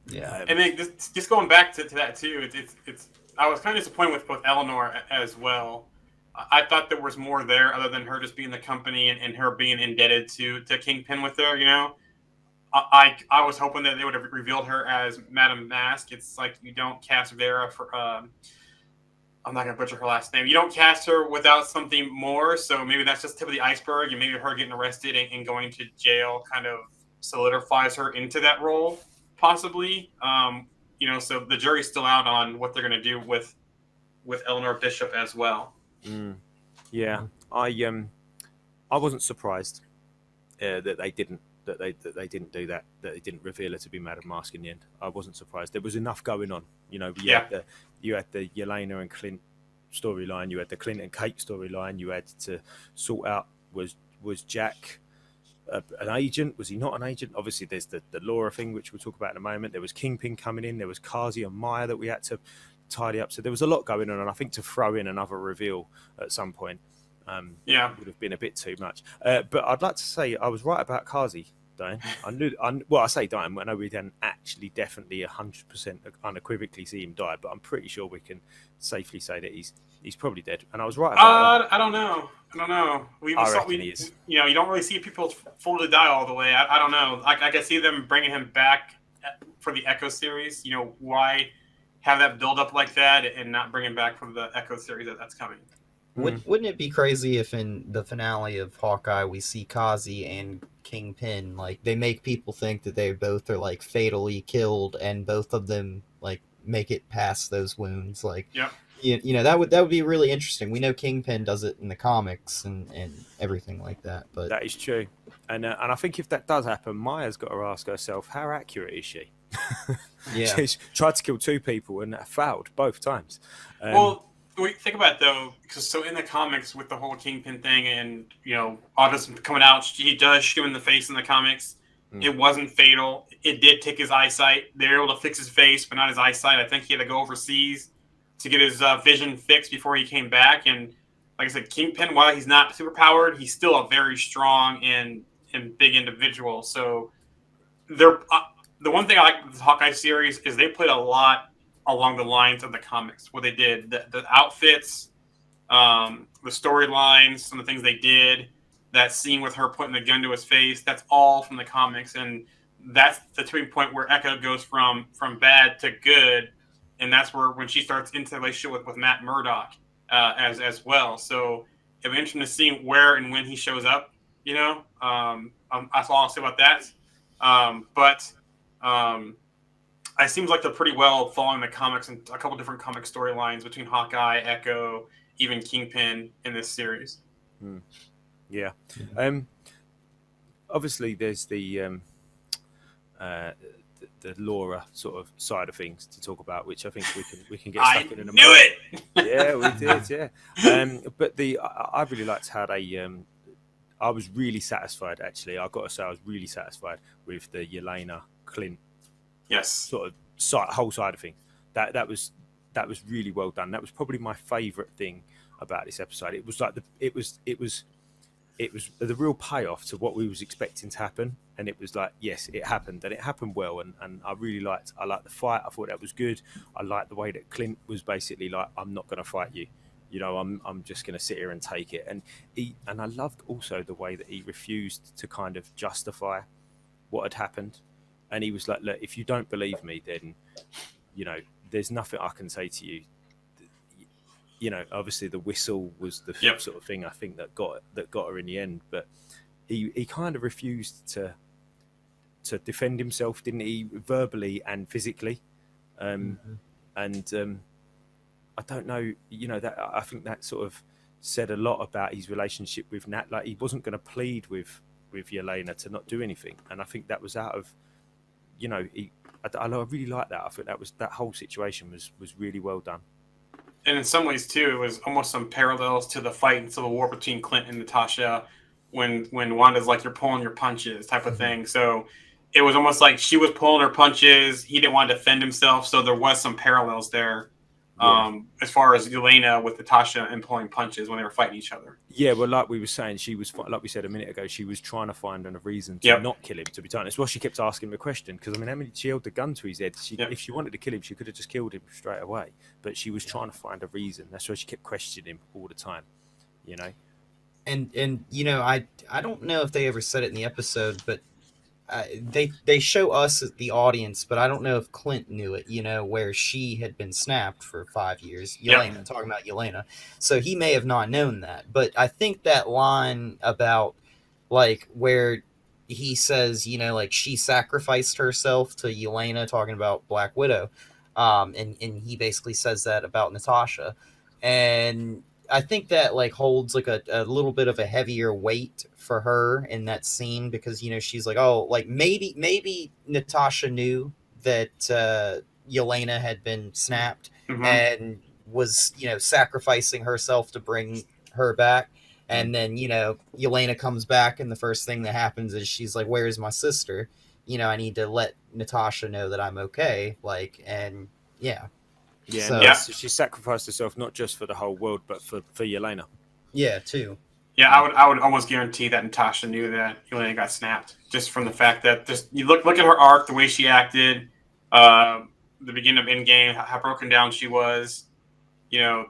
[SPEAKER 5] Yeah.
[SPEAKER 4] And then just going back to that too, it's I was kind of disappointed with Eleanor as well. I thought there was more there other than her just being the company and her being indebted to Kingpin with her. I was hoping that they would have revealed her as Madame Mask. It's like you don't cast Vera for I'm not gonna butcher her last name. You don't cast her without something more. So maybe that's just tip of the iceberg, and maybe her getting arrested and going to jail kind of solidifies her into that role, possibly. So the jury's still out on what they're gonna do with Eleanor Bishop as well.
[SPEAKER 3] Yeah, I wasn't surprised that they didn't do that. That they didn't reveal her to be Madame Mask in the end. I wasn't surprised. There was enough going on. You had the Yelena and Clint storyline. You had the Clint and Kate storyline. You had to sort out was Jack an agent? Was he not an agent? Obviously, there's the Laura thing, which we'll talk about in a moment. There was Kingpin coming in. There was Kazi and Maya that we had to tidy up. So there was a lot going on, and I think to throw in another reveal at some point would have been a bit too much. But I'd like to say I was right about Kazi, Diane. I say Diane, I know we didn't actually definitely 100% unequivocally see him die, but I'm pretty sure we can safely say that he's probably dead. And I was right about that.
[SPEAKER 4] I don't know.
[SPEAKER 3] I reckon he is.
[SPEAKER 4] You don't really see people fully die all the way. I don't know. I can see them bringing him back for the Echo series. Why have that build up like that and not bring him back for the Echo series that's coming?
[SPEAKER 5] Wouldn't it be crazy if in the finale of Hawkeye we see Kazi and Kingpin, like they make people think that they both are like fatally killed and both of them like make it past those wounds? Like, that would be really interesting. We know Kingpin does it in the comics and everything like that. But
[SPEAKER 3] that is true, and I think if that does happen, Maya's got to ask herself, how accurate is she?
[SPEAKER 5] Yeah,
[SPEAKER 3] she's tried to kill two people and failed both times.
[SPEAKER 4] Think about it, though, because in the comics with the whole Kingpin thing and autism coming out, he does shoot him in the face in the comics. It wasn't fatal. It did take his eyesight. They were able to fix his face, but not his eyesight. I think he had to go overseas to get his vision fixed before he came back. And like I said, Kingpin, while he's not superpowered, he's still a very strong and big individual. So they're the one thing I like with the Hawkeye series is they played a lot along the lines of the comics. What they did, the outfits, the storylines, some of the things they did, that scene with her putting the gun to his face, that's all from the comics. And that's the tipping point where Echo goes from bad to good. And that's where when she starts into the relationship with Matt Murdock as well. So it'll be interesting to see where and when he shows up. That's all I'll say about that. It seems like they're pretty well following the comics and a couple different comic storylines between Hawkeye, Echo, even Kingpin in this series.
[SPEAKER 3] Yeah. Obviously, there's the Laura sort of side of things to talk about, which I think we can get stuck in a moment.
[SPEAKER 4] I knew it.
[SPEAKER 3] Yeah, we did. Yeah. But I really liked how they. I was really satisfied. Actually, I got to say, I was really satisfied with the Yelena Clint.
[SPEAKER 4] Yes.
[SPEAKER 3] Sort of whole side of things. That was really well done. That was probably my favourite thing about this episode. It was like it was the real payoff to what we was expecting to happen, and it was like, yes, it happened, and it happened well, and I really liked the fight. I thought that was good. I liked the way that Clint was basically like, I'm not going to fight you. I'm just going to sit here and take it. And I loved also the way that he refused to kind of justify what had happened. And he was like, look, if you don't believe me, then, there's nothing I can say to you. Obviously the whistle was the sort of thing I think that got her in the end. But he kind of refused to defend himself, didn't he, verbally and physically? And I don't know, that I think that sort of said a lot about his relationship with Nat. Like, he wasn't going to plead with Yelena to not do anything. And I think that was out of, I really like that. I think that whole situation was really well done.
[SPEAKER 4] And in some ways, too, it was almost some parallels to the fight in Civil War between Clint and Natasha, when Wanda's like, you're pulling your punches type of thing. So it was almost like she was pulling her punches. He didn't want to defend himself. So there was some parallels there. As far as Yelena with Natasha and pulling punches when they were fighting each other.
[SPEAKER 3] Yeah, well, like we were saying, like we said a minute ago, she was trying to find a reason to not kill him, to be honest. Well, she kept asking him a question, because, I mean, how many, she held the gun to his head. If she wanted to kill him, she could have just killed him straight away. But she was trying to find a reason. That's why she kept questioning him all the time, you know?
[SPEAKER 5] And you know, I don't know if they ever said it in the episode, but they show us as the audience, but I don't know if Clint knew it, you know, where she had been snapped for 5 years. Yelena, talking about Yelena. So he may have not known that. But I think that line about, like, where he says, you know, like, she sacrificed herself to Yelena, talking about Black Widow. And he basically says that about Natasha. And I think that, like, holds, like, a little bit of a heavier weight for her in that scene, because, you know, she's like, oh, like, maybe Natasha knew that Yelena had been snapped and was, you know, sacrificing herself to bring her back. And then, you know, Yelena comes back, and the first thing that happens is she's like, where's my sister? You know, I need to let Natasha know that I'm okay. Like, and yeah.
[SPEAKER 3] Yeah, so she sacrificed herself not just for the whole world, but for Yelena.
[SPEAKER 5] Yeah, too.
[SPEAKER 4] Yeah, I would almost guarantee that Natasha knew that Yelena got snapped, just from the fact that you look at her arc, the way she acted, the beginning of Endgame, how broken down she was. You know,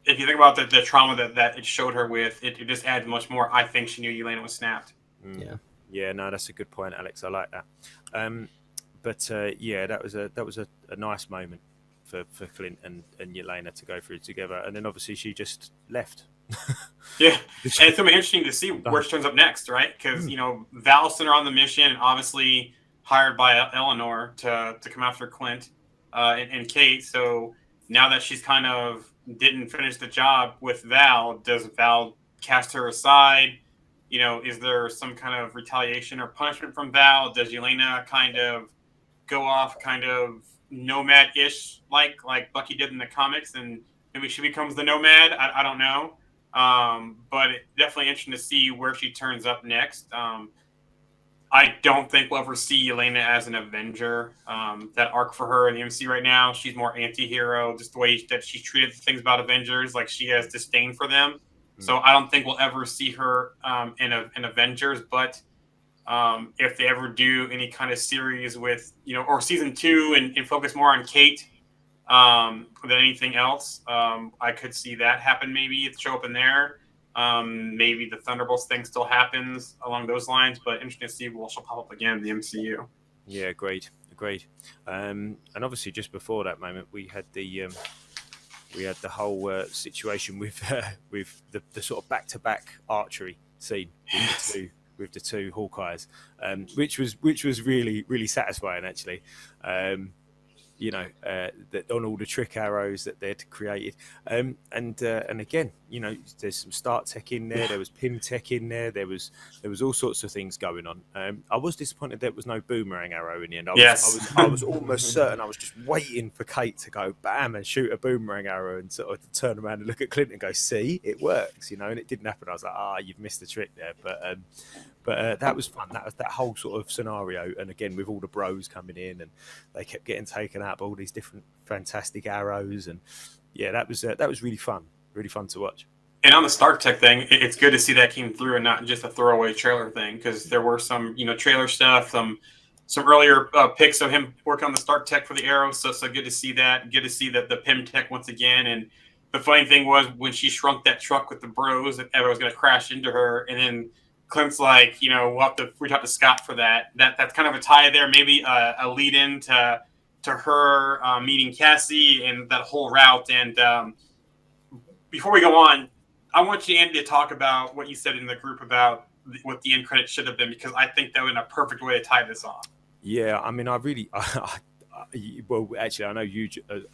[SPEAKER 4] if you think about the trauma that it showed her with, it just adds much more. I think she knew Yelena was snapped.
[SPEAKER 3] Yeah, no, that's a good point, Alex. I like that. But that was a nice moment for Clint and Yelena to go through together, and then obviously she just left.
[SPEAKER 4] Yeah, and it's gonna be interesting to see where she turns up next, right? Because you know, Val sent her on the mission, and obviously hired by Eleanor to come after Clint and Kate. So now that she's kind of didn't finish the job with Val, does Val cast her aside? You know, is there some kind of retaliation or punishment from Val? Does Yelena kind of go off, kind of nomad-ish, like Bucky did in the comics, and maybe she becomes the nomad? I don't know. But it's definitely interesting to see where she turns up next. I don't think we'll ever see Yelena as an Avenger. That arc for her in the MC right now, she's more anti-hero, just the way that she's treated things about Avengers, like she has disdain for them. So I don't think we'll ever see her in Avengers, but if they ever do any kind of series with, you know, or season 2 and focus more on Kate than anything else, I could see that happen. Maybe it show up in there. Maybe the Thunderbolts thing still happens along those lines, but interesting to see what she'll pop up again in the MCU.
[SPEAKER 3] Yeah, agreed. And obviously, just before that moment, we had the whole situation with the sort of back-to-back archery scene with the two Hawkeyes, which was really, really satisfying, actually. You know, that on all the trick arrows that they'd created, and again, you know, there's some start tech in there. There was pim tech in there. There was all sorts of things going on. I was disappointed there was no boomerang arrow in the end. I was almost certain. I was just waiting for Kate to go bam and shoot a boomerang arrow and sort of turn around and look at Clint and go, "See, it works," you know. And it didn't happen. I was like, "You've missed the trick there." But that was fun. That was that whole sort of scenario, and again with all the bros coming in, and they kept getting taken out by all these different fantastic arrows, and yeah, that was really fun to watch.
[SPEAKER 4] And on the Stark Tech thing, it's good to see that came through and not just a throwaway trailer thing, because there were some, you know, trailer stuff, some earlier pics of him working on the Stark Tech for the arrows. So good to see that. Good to see that the Pym Tech once again. And the funny thing was when she shrunk that truck with the bros, that everyone was going to crash into her, and then Clint's like, you know, we'll have to reach out to Scott for that. That's kind of a tie there, maybe a lead in to her meeting Cassie and that whole route. And before we go on, I want you, Andy, to talk about what you said in the group about what the end credits should have been, because I think that would be a perfect way to tie this off.
[SPEAKER 3] Yeah, I mean, well, actually, I know you,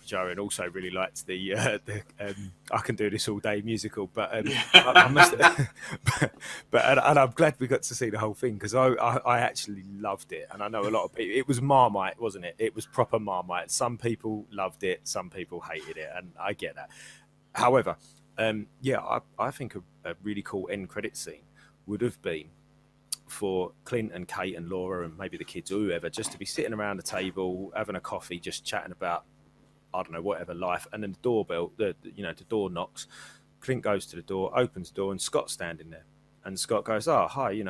[SPEAKER 3] Jarian, also really liked the I Can Do This All Day musical, but I must, and I'm glad we got to see the whole thing, because I actually loved it, and I know a lot of people. It was Marmite, wasn't it? It was proper Marmite. Some people loved it, some people hated it, and I get that. However, I think a really cool end credit scene would have been for Clint and Kate and Laura and maybe the kids or whoever just to be sitting around a table having a coffee, just chatting about, I don't know, whatever life. And then the doorbell, the door knocks. Clint goes to the door, opens the door, and Scott's standing there. And Scott goes, "Oh, hi,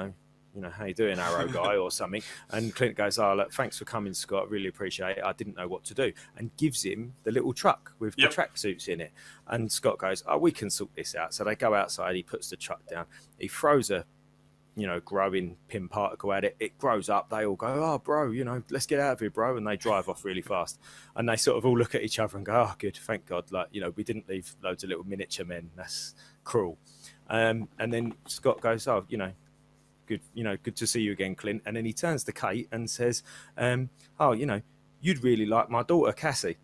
[SPEAKER 3] how you doing, Arrow guy," or something. And Clint goes, "Oh, look, thanks for coming, Scott. Really appreciate it. I didn't know what to do." And gives him the little truck with the tracksuits in it. And Scott goes, "Oh, we can sort this out." So they go outside. He puts the truck down. He throws a, growing pin particle at it. It grows up. They all go, "Oh, bro, let's get out of here, bro." And they drive off really fast. And they sort of all look at each other and go, "Oh, good, thank God. Like, we didn't leave loads of little miniature men. That's cruel." And then Scott goes, "Oh, good, good to see you again, Clint." And then he turns to Kate and says, "Oh, you'd really like my daughter, Cassie."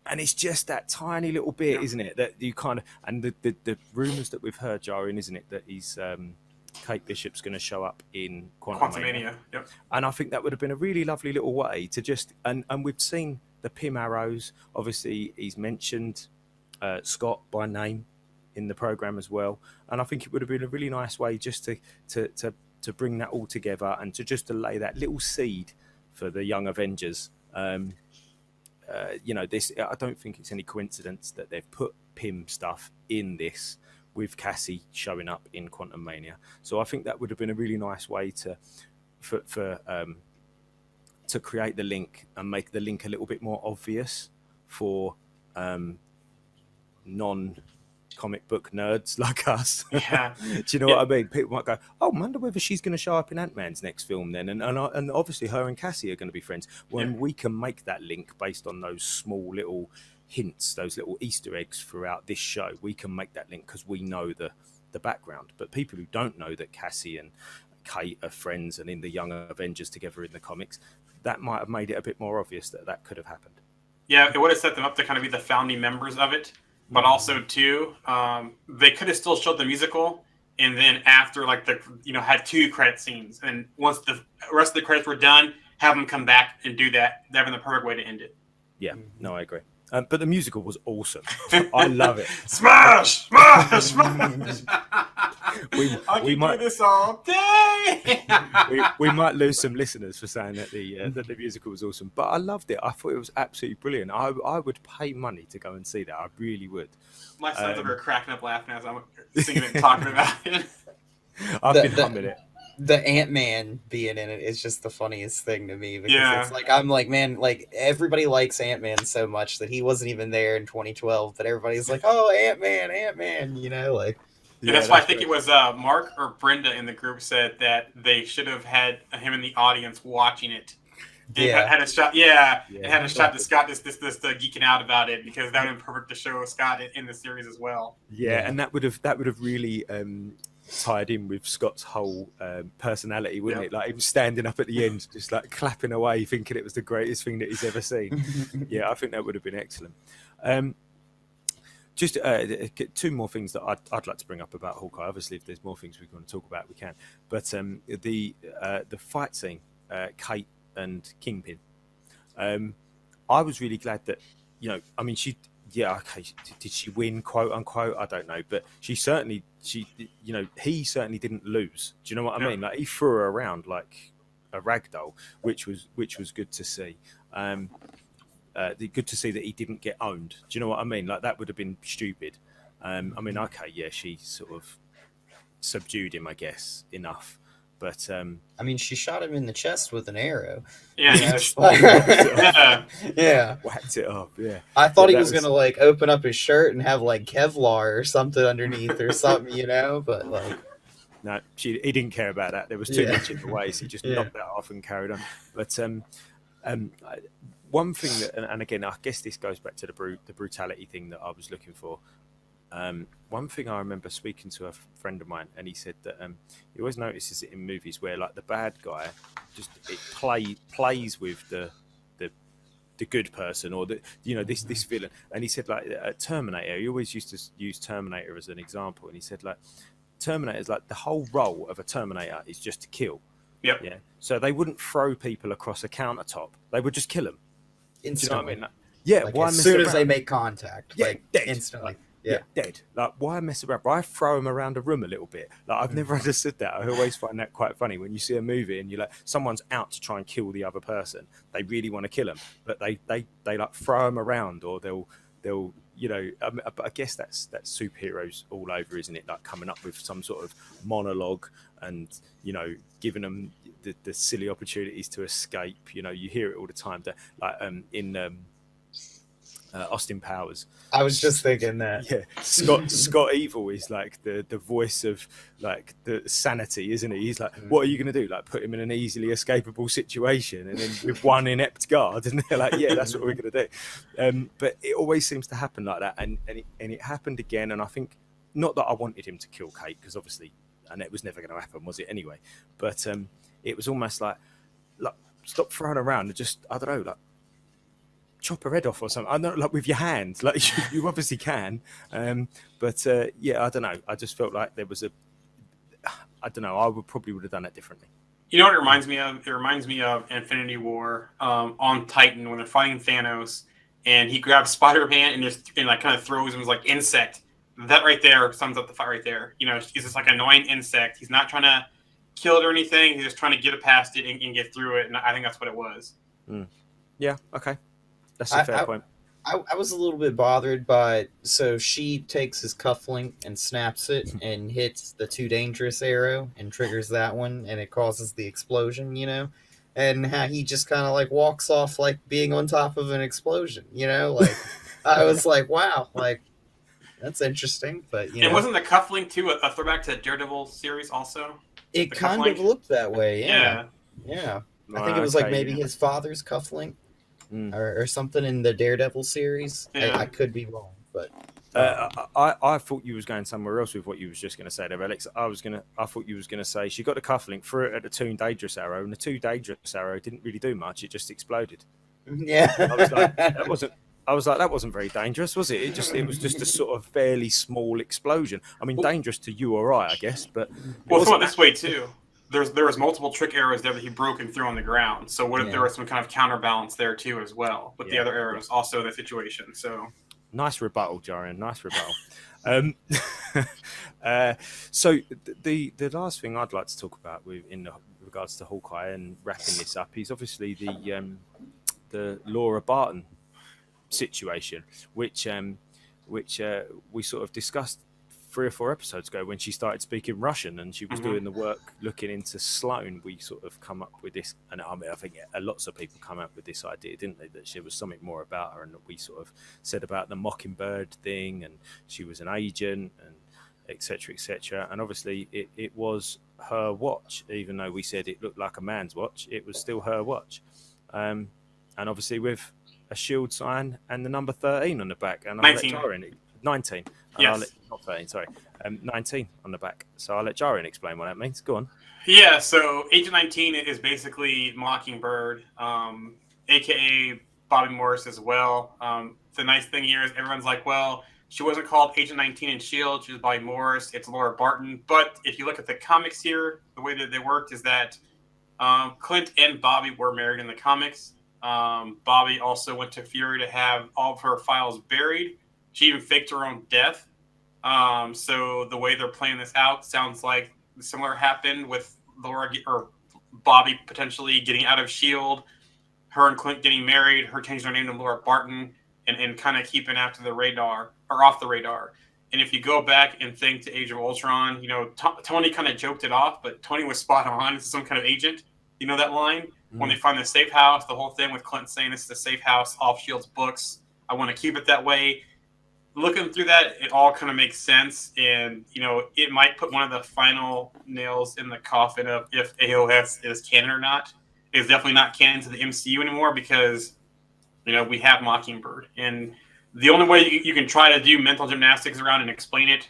[SPEAKER 3] And it's just that tiny little bit, isn't it? That you kind of, and the rumours that we've heard, Jarian, isn't it? That he's, Kate Bishop's going to show up in Quantumania.
[SPEAKER 4] Yep.
[SPEAKER 3] And I think that would have been a really lovely little way to just, and we've seen the Pym arrows. Obviously, he's mentioned Scott by name in the program as well, and I think it would have been a really nice way just to bring that all together and to lay that little seed for the young Avengers. This, I don't think it's any coincidence that they've put Pym stuff in this with Cassie showing up in Quantumania. So I think that would have been a really nice way to create the link and make the link a little bit more obvious for non-comic book nerds like us.
[SPEAKER 4] Yeah.
[SPEAKER 3] Do you know what I mean? People might go, "Oh, I wonder whether she's going to show up in Ant-Man's next film then." And obviously her and Cassie are going to be friends. When we can make that link based on those small little hints, those little Easter eggs throughout this show, we can make that link because we know the background. But people who don't know that Cassie and Kate are friends and in the Young Avengers together in the comics, that might have made it a bit more obvious that could have happened.
[SPEAKER 4] Yeah, it would have set them up to kind of be the founding members of it. But also, too, they could have still showed the musical, and then after, had 2 credit scenes. And once the rest of the credits were done, have them come back and do that. Having the perfect way to end it.
[SPEAKER 3] Yeah, no, I agree. But the musical was awesome. I love it.
[SPEAKER 4] Smash! Smash! Smash!
[SPEAKER 3] we might
[SPEAKER 4] do this all day.
[SPEAKER 3] we might lose some listeners for saying that the musical was awesome, but I loved it. I thought it was absolutely brilliant. I would pay money to go and see that. I really would.
[SPEAKER 4] My sons are cracking up laughing as I'm singing it and talking about it.
[SPEAKER 3] I've been humming it.
[SPEAKER 5] The Ant-Man being in it is just the funniest thing to me because
[SPEAKER 4] Yeah.
[SPEAKER 5] it's like, I'm like, man, like everybody likes Ant-Man so much that he wasn't even there in 2012, but everybody's like, "Oh, Ant-Man, like."
[SPEAKER 4] Yeah, that's why I think it was Mark or Brenda in the group said that they should have had him in the audience watching it. And had a shot, and had a shot to Scott this geeking out about it because that would have been perfect to show Scott in the series as well.
[SPEAKER 3] Yeah, and that would have really tied in with Scott's whole personality, wouldn't it? Like him standing up at the end, just like clapping away, thinking it was the greatest thing that he's ever seen. Yeah, I think that would have been excellent. Just 2 more things that I'd like to bring up about Hawkeye. Obviously, if there's more things we want to talk about, we can. But the fight scene, Kate and Kingpin. I was really glad that she. Yeah, okay. Did she win, quote unquote? I don't know, but he certainly didn't lose. Do you know what I mean? Like he threw her around like a rag doll, which was good to see. Good to see that he didn't get owned. Do you know what I mean? Like that would have been stupid. She sort of subdued him, I guess, enough. But
[SPEAKER 5] she shot him in the chest with an arrow.
[SPEAKER 4] Yeah,
[SPEAKER 3] whacked it up. Yeah,
[SPEAKER 5] I thought he was gonna like open up his shirt and have like Kevlar or something underneath or something, but like.
[SPEAKER 3] No, he didn't care about that. There was too much in the way, so he just knocked that off and carried on. But one thing that, and again, I guess this goes back to the brutality thing that I was looking for. One thing I remember speaking to a friend of mine, and he said that he always notices it in movies where like the bad guy just plays with the good person or this villain. And he said like Terminator. He always used to use Terminator as an example, and he said like Terminator's like the whole role of a Terminator is just to kill.
[SPEAKER 4] Yep.
[SPEAKER 3] Yeah. So they wouldn't throw people across a countertop. They would just kill them.
[SPEAKER 5] Instantly.
[SPEAKER 3] Do you know what I mean? Like, yeah.
[SPEAKER 5] Like,
[SPEAKER 3] why
[SPEAKER 5] as
[SPEAKER 3] mess
[SPEAKER 5] soon as
[SPEAKER 3] around?
[SPEAKER 5] they make contact,
[SPEAKER 3] Yeah,
[SPEAKER 5] like
[SPEAKER 3] dead.
[SPEAKER 5] instantly. Yeah.
[SPEAKER 3] dead. Like, why mess around? Why throw him around a room a little bit? Like, I've never understood that. I always find that quite funny when you see a movie and you're like, someone's out to try and kill the other person. They really want to kill him, but they like throw him around, or they'll you know. But I guess that's superheroes all over, isn't it? Like coming up with some sort of monologue and, you know, giving them the silly opportunities to escape. You know, you hear it all the time. That like in Austin Powers.
[SPEAKER 5] I was just thinking that.
[SPEAKER 3] Yeah, Scott Evil is like the voice of like the sanity, isn't he? He's like, what are you going to do? Like put him in an easily escapable situation, and then with one inept guard, and they're like, yeah, that's what we're going to do. But it always seems to happen like that, and it happened again. And I think not that I wanted him to kill Kate, because obviously, and it was never going to happen, was it anyway? But it was almost like stop throwing around and just, I don't know, like chop her head off or something. I know, like with your hands, like you obviously can. But yeah, I don't know. I just felt like there was I don't know. I would have done it differently.
[SPEAKER 4] You know what it reminds me of? It reminds me of Infinity War on Titan when they're fighting Thanos, and he grabs Spider-Man and like kind of throws him as like insect. That right there sums up the fight right there. You know, he's just like annoying insect. He's not trying to kill it or anything. He's just trying to get it past it and get through it. And I think that's what it was.
[SPEAKER 3] Yeah. Okay. That's a fair point.
[SPEAKER 5] I was a little bit bothered by, so she takes his cufflink and snaps it and hits the too dangerous arrow and triggers that one, and it causes the explosion, you know, and how he just kind of like walks off like being on top of an explosion, you know, like I was like, wow, like that's interesting. But
[SPEAKER 4] and wasn't the cufflink too a throwback to the Daredevil series also?
[SPEAKER 5] It kind of looked that way. Yeah. I think it was like maybe his father's cufflink. Or something in the Daredevil series.
[SPEAKER 4] Yeah.
[SPEAKER 5] I could be wrong, but
[SPEAKER 3] I thought you was going somewhere else with what you was just going to say there, Alex. I thought you was going to say she got the cufflink, threw it at the too dangerous arrow, and the too dangerous arrow didn't really do much. It just exploded.
[SPEAKER 5] Yeah,
[SPEAKER 3] I was like, that wasn't very dangerous, was it? It was just a sort of fairly small explosion. I mean, dangerous to you or I guess, but
[SPEAKER 4] well, think about it this way too. There was multiple trick arrows there that he broke and threw on the ground. So what if there was some kind of counterbalance there too as well with the other arrows also in the situation? So
[SPEAKER 3] nice rebuttal, Jarian. Nice rebuttal. So the last thing I'd like to talk about in regards to Hawkeye and wrapping this up is obviously the Laura Barton situation, which we sort of discussed 3 or 4 episodes ago when she started speaking Russian and she was doing the work looking into Sloane. We sort of come up with this, and I mean, I think lots of people come up with this idea, didn't they, that there was something more about her, and that we sort of said about the Mockingbird thing, and she was an agent, and etc. And obviously it was her watch, even though we said it looked like a man's watch, it was still her watch, and obviously with a shield sign and the number 13 on the back, and
[SPEAKER 4] 19.
[SPEAKER 3] 19.
[SPEAKER 4] Yes.
[SPEAKER 3] Not 13, sorry. 19 on the back. So I'll let Jarian explain what that means. Go on.
[SPEAKER 4] Yeah, so Agent 19 is basically Mockingbird, a.k.a. Bobby Morris as well. The nice thing here is everyone's like, well, she wasn't called Agent 19 in S.H.I.E.L.D., she was Bobby Morris, it's Laura Barton. But if you look at the comics here, the way that they worked is that Clint and Bobby were married in the comics. Bobby also went to Fury to have all of her files buried. She even faked her own death. So the way they're playing this out sounds like similar happened with Laura or Bobby potentially getting out of S.H.I.E.L.D., her and Clint getting married, her changing her name to Laura Barton, and kind of keeping after the radar or off the radar. And if you go back and think to Age of Ultron, you know, Tony kind of joked it off, but Tony was spot on. This is some kind of agent. You know that line? When they find the safe house, the whole thing with Clint saying this is the safe house off S.H.I.E.L.D.'s books. I want to keep it that way. Looking through that, it all kind of makes sense, and you know it might put one of the final nails in the coffin of if AOS is canon or not. It's definitely not canon to the MCU anymore because you know we have Mockingbird, and the only way you can try to do mental gymnastics around and explain it,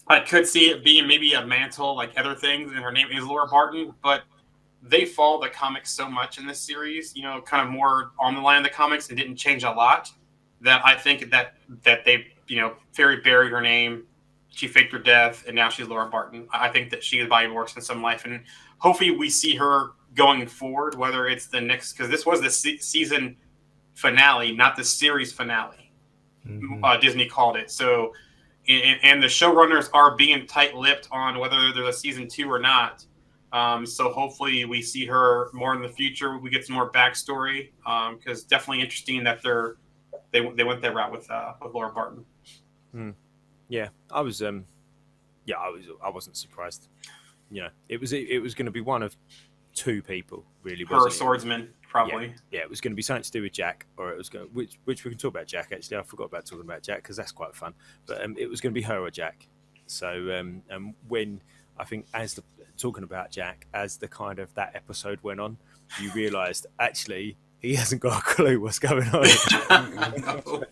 [SPEAKER 4] I could see it being maybe a mantle like other things, and her name is Laura Barton, but they follow the comics so much in this series, you know, kind of more on the line of the comics and didn't change a lot. That I think that they, you know, Fury buried her name, she faked her death, and now she's Laura Barton. I think that she is Bobby Morris in some life, and hopefully we see her going forward, whether it's the next, because this was the season finale, not the series finale. Disney called it. So, and the showrunners are being tight-lipped on whether there's a season 2 or not. So hopefully we see her more in the future. We get some more backstory, because definitely interesting that they went that route with Laura Barton.
[SPEAKER 3] Yeah, I wasn't surprised. You know, it was going to be one of two people, really.
[SPEAKER 4] Her
[SPEAKER 3] Wasn't it?
[SPEAKER 4] swordsman, probably.
[SPEAKER 3] Yeah, it was going to be something to do with Jack, or it was going which we can talk about Jack. Actually, I forgot about talking about Jack because that's quite fun. But it was going to be her or Jack. So when I think talking about Jack as the kind of that episode went on, you realised actually he hasn't got a clue what's going on.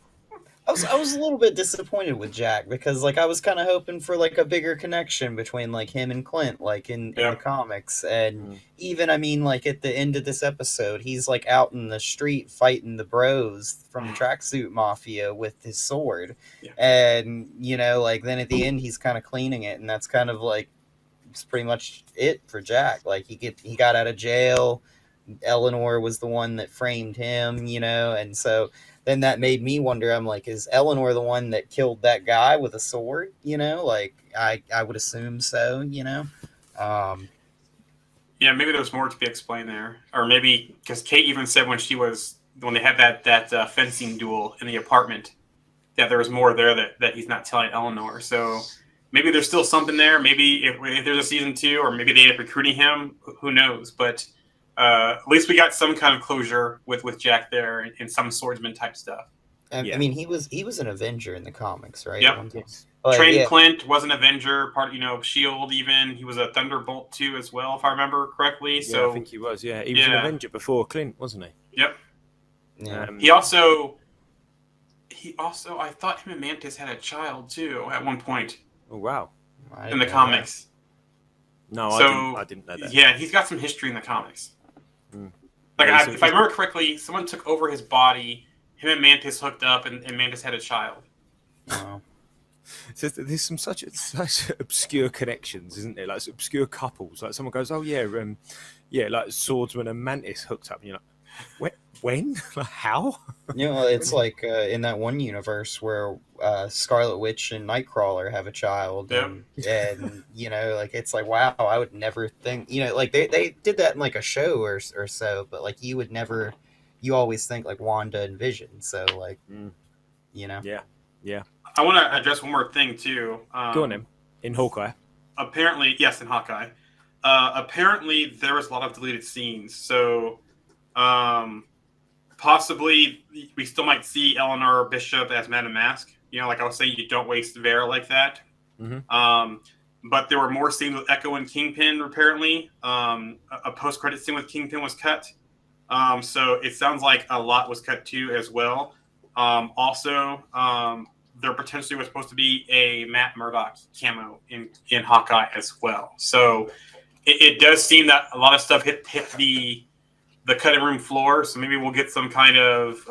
[SPEAKER 5] I was a little bit disappointed with Jack because like I was kind of hoping for like a bigger connection between like him and Clint like in the comics, and even I mean like at the end of this episode he's like out in the street fighting the bros from Tracksuit Mafia with his sword, and you know like then at the end he's kind of cleaning it, and that's kind of like it's pretty much it for Jack. Like he got out of jail. Eleanor was the one that framed him, you know, and so then that made me wonder, I'm like, is Eleanor the one that killed that guy with a sword? You know, like I would assume so, you know.
[SPEAKER 4] Yeah, maybe there's more to be explained there, or maybe because Kate even said when they had that fencing duel in the apartment that there was more there that he's not telling Eleanor. So maybe there's still something there. Maybe if there's a season 2, or maybe they end up recruiting him. Who knows? But at least we got some kind of closure with Jack there and some swordsman type stuff.
[SPEAKER 5] I mean, he was an Avenger in the comics, right?
[SPEAKER 4] Yep.
[SPEAKER 5] But,
[SPEAKER 4] Trained Clint was an Avenger, part Shield. Even he was a Thunderbolt too, as well, if I remember correctly.
[SPEAKER 3] Yeah,
[SPEAKER 4] so
[SPEAKER 3] I think he was. Yeah, he was an Avenger before Clint, wasn't he?
[SPEAKER 4] Yep.
[SPEAKER 5] Yeah.
[SPEAKER 4] He also, I thought him and Mantis had a child too at one point.
[SPEAKER 3] Oh wow!
[SPEAKER 4] In the comics.
[SPEAKER 3] No,
[SPEAKER 4] so,
[SPEAKER 3] I didn't know that.
[SPEAKER 4] Yeah, he's got some history in the comics. Like, if I remember correctly, someone took over his body. Him and Mantis hooked up, and Mantis had a child.
[SPEAKER 5] Wow.
[SPEAKER 3] So there's some such obscure connections, isn't there? Like obscure couples. Like someone goes, "Oh yeah, like Swordsman and Mantis hooked up." And you're like, when? Like, how?
[SPEAKER 5] You know, it's like in that one universe where Scarlet Witch and Nightcrawler have a child, and you know, like it's like wow, I would never think, you know, like they did that in like a show or so, but like you always think like Wanda and Vision, so like you know,
[SPEAKER 3] yeah.
[SPEAKER 4] I want to address one more thing too.
[SPEAKER 3] Go on, him in Hawkeye.
[SPEAKER 4] Apparently, yes, in Hawkeye. Apparently, there was a lot of deleted scenes, so. Possibly we still might see Eleanor Bishop as Madame Mask. You know, like I was saying, you don't waste Vera like that. But there were more scenes with Echo and Kingpin, apparently. A post-credit scene with Kingpin was cut. So it sounds like a lot was cut too as well. Also, there potentially was supposed to be a Matt Murdock camo in Hawkeye as well. So it does seem that a lot of stuff hit the cutting room floor, so maybe we'll get some kind of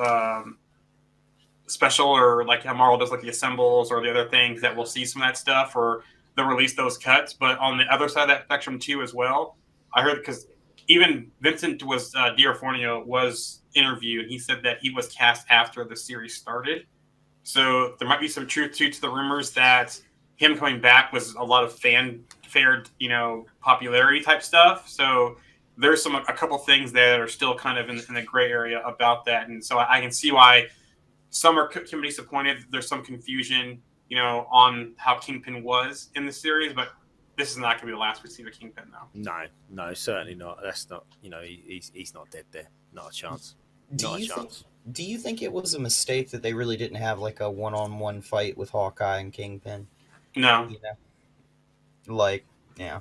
[SPEAKER 4] special, or like how Marvel does like the assembles or the other things that we'll see some of that stuff, or they'll release those cuts. But on the other side of that spectrum too as well, I heard, because even Vincent D'Onofrio was interviewed, and he said that he was cast after the series started. So there might be some truth to the rumors that him coming back was a lot of fanfare, you know, popularity type stuff. So there's a couple things that are still kind of in the gray area about that. And so I can see why some can be disappointed. There's some confusion, you know, on how Kingpin was in the series, but this is not going to be the last we see of Kingpin, though.
[SPEAKER 3] No, certainly not. That's not, you know, he's not dead there. Not a chance.
[SPEAKER 5] Do you think it was a mistake that they really didn't have like a one-on-one fight with Hawkeye and Kingpin?
[SPEAKER 4] No.
[SPEAKER 5] You know? Like, yeah.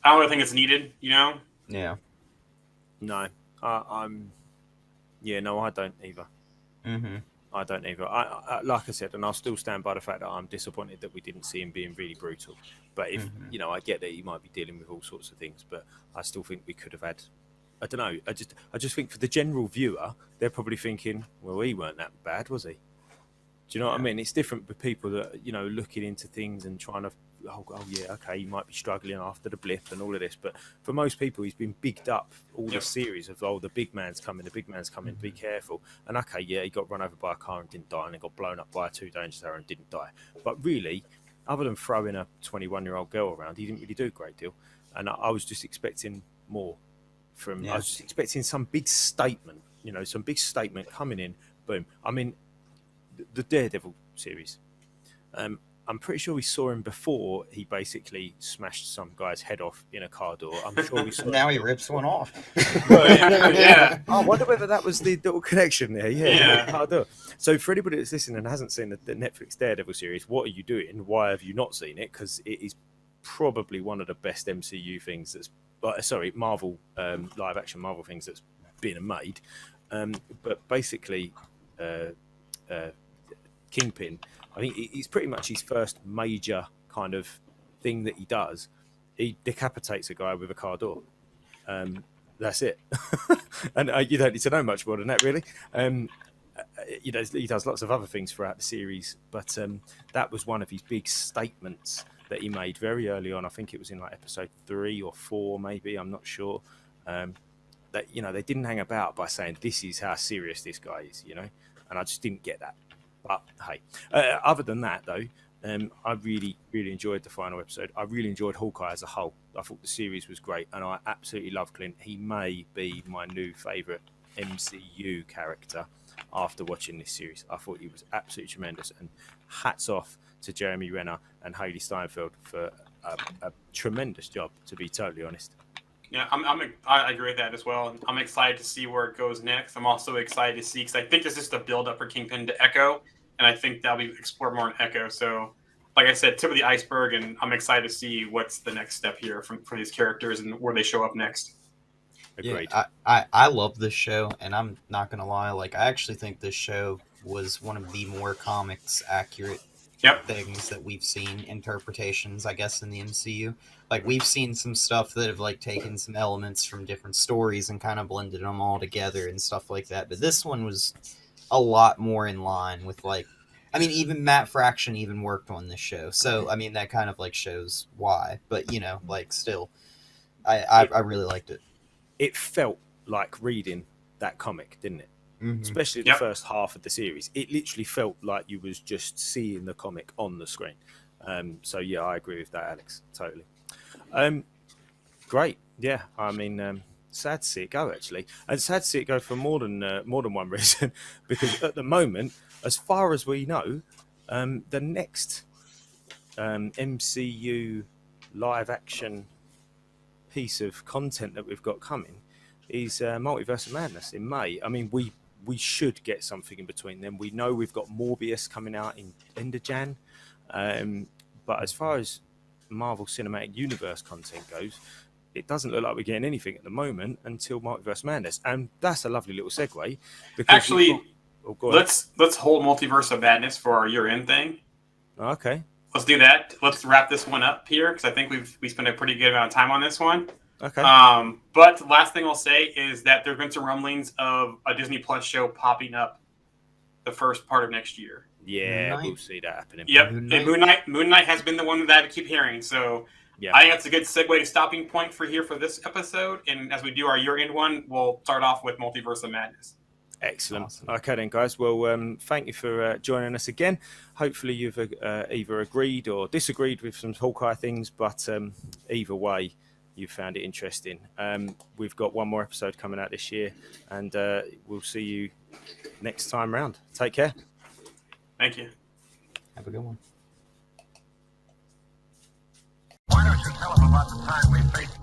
[SPEAKER 4] I don't really think it's needed, you know?
[SPEAKER 5] Yeah.
[SPEAKER 3] No, I don't either. I don't either. I like I said, and I'll still stand by the fact that I'm disappointed that we didn't see him being really brutal. But if you know, I get that he might be dealing with all sorts of things, but I still think we could have had. I don't know. I just think for the general viewer, they're probably thinking, well, he weren't that bad, was he? Do you know what I mean? It's different with people that, you know, looking into things and trying to oh yeah, okay, he might be struggling after the blip and all of this, but for most people, he's been bigged up all the series of, oh, the big man's coming, be careful. And okay, yeah, he got run over by a car and didn't die, and he got blown up by a 2 Danger Tower and didn't die. But really, other than throwing a 21-year-old girl around, he didn't really do a great deal. And I was just expecting more from. I was just expecting some big statement, some big statement coming in. Boom. I mean, the Daredevil series. I'm pretty sure we saw him before he basically smashed some guy's head off in a car door. I'm sure we saw.
[SPEAKER 5] Now he rips one off.
[SPEAKER 4] Yeah.
[SPEAKER 3] I wonder whether that was the little connection there.
[SPEAKER 4] Yeah.
[SPEAKER 3] The car door. So for anybody that's listening and hasn't seen the Netflix Daredevil series, what are you doing? Why have you not seen it? Because it is probably one of the best MCU things that's, Marvel live action Marvel things that's been made. But basically, Kingpin, I think it's pretty much his first major kind of thing that he does. He decapitates a guy with a car door. That's it. And you don't need to know much more than that, really. He does lots of other things throughout the series, but that was one of his big statements that he made very early on. I think it was in like episode 3 or 4, maybe. I'm not sure. That they didn't hang about by saying this is how serious this guy is, and I just didn't get that. But hey, other than that, though, I really, really enjoyed the final episode. I really enjoyed Hawkeye as a whole. I thought the series was great, and I absolutely love Clint. He may be my new favourite MCU character after watching this series. I thought he was absolutely tremendous, and hats off to Jeremy Renner and Haley Steinfeld for a tremendous job, to be totally honest.
[SPEAKER 4] Yeah, I agree with that as well. I'm excited to see where it goes next. I'm also excited to see, because I think this is the build up for Kingpin to Echo, and I think that'll be explored more in Echo. So, like I said, tip of the iceberg, and I'm excited to see what's the next step here for these characters and where they show up next.
[SPEAKER 3] Agreed.
[SPEAKER 5] Yeah, I love this show, and I'm not gonna lie. Like, I actually think this show was one of the more comics accurate things that we've seen, interpretations, I guess, in the MCU. Like, we've seen some stuff that have like taken some elements from different stories and kind of blended them all together and stuff like that. But this one was a lot more in line with, like, I mean, even Matt Fraction even worked on this show, so I mean that kind of like shows why. But like, still, I really liked it.
[SPEAKER 3] It felt like reading that comic, didn't it?
[SPEAKER 5] Mm-hmm.
[SPEAKER 3] Especially the first half of the series. It literally felt like you was just seeing the comic on the screen. So yeah, I agree with that, Alex. Totally. Great. Yeah. I mean, sad to see it go, actually, and sad to see it go for more than one reason. Because at the moment, as far as we know, the next MCU live action piece of content that we've got coming is Multiverse of Madness in May. I mean, we should get something in between them. We know we've got Morbius coming out in end of Jan, but as far as Marvel Cinematic Universe content goes, it doesn't look like we're getting anything at the moment until Multiverse Madness, and that's a lovely little segue. Because
[SPEAKER 4] actually, let's hold Multiverse of Madness for our year-end thing.
[SPEAKER 3] Okay,
[SPEAKER 4] let's do that. Let's wrap this one up here, because I think we spent a pretty good amount of time on this one.
[SPEAKER 3] Okay.
[SPEAKER 4] But the last thing I'll say is that there's been some rumblings of a Disney Plus show popping up the first part of next year.
[SPEAKER 3] Yeah, we'll see that happening.
[SPEAKER 4] Yep, Moon Knight has been the one that I keep hearing. So yeah, I think that's a good segue to stopping point for this episode. And as we do our year-end one, we'll start off with Multiverse of Madness.
[SPEAKER 3] Excellent. Awesome. Okay then, guys. Well, thank you for joining us again. Hopefully you've either agreed or disagreed with some Hawkeye things, but either way, you found it interesting. We've got one more episode coming out this year, and we'll see you next time round. Take care.
[SPEAKER 4] Thank you.
[SPEAKER 5] Have a good one.
[SPEAKER 1] Why don't you tell them about the time we faced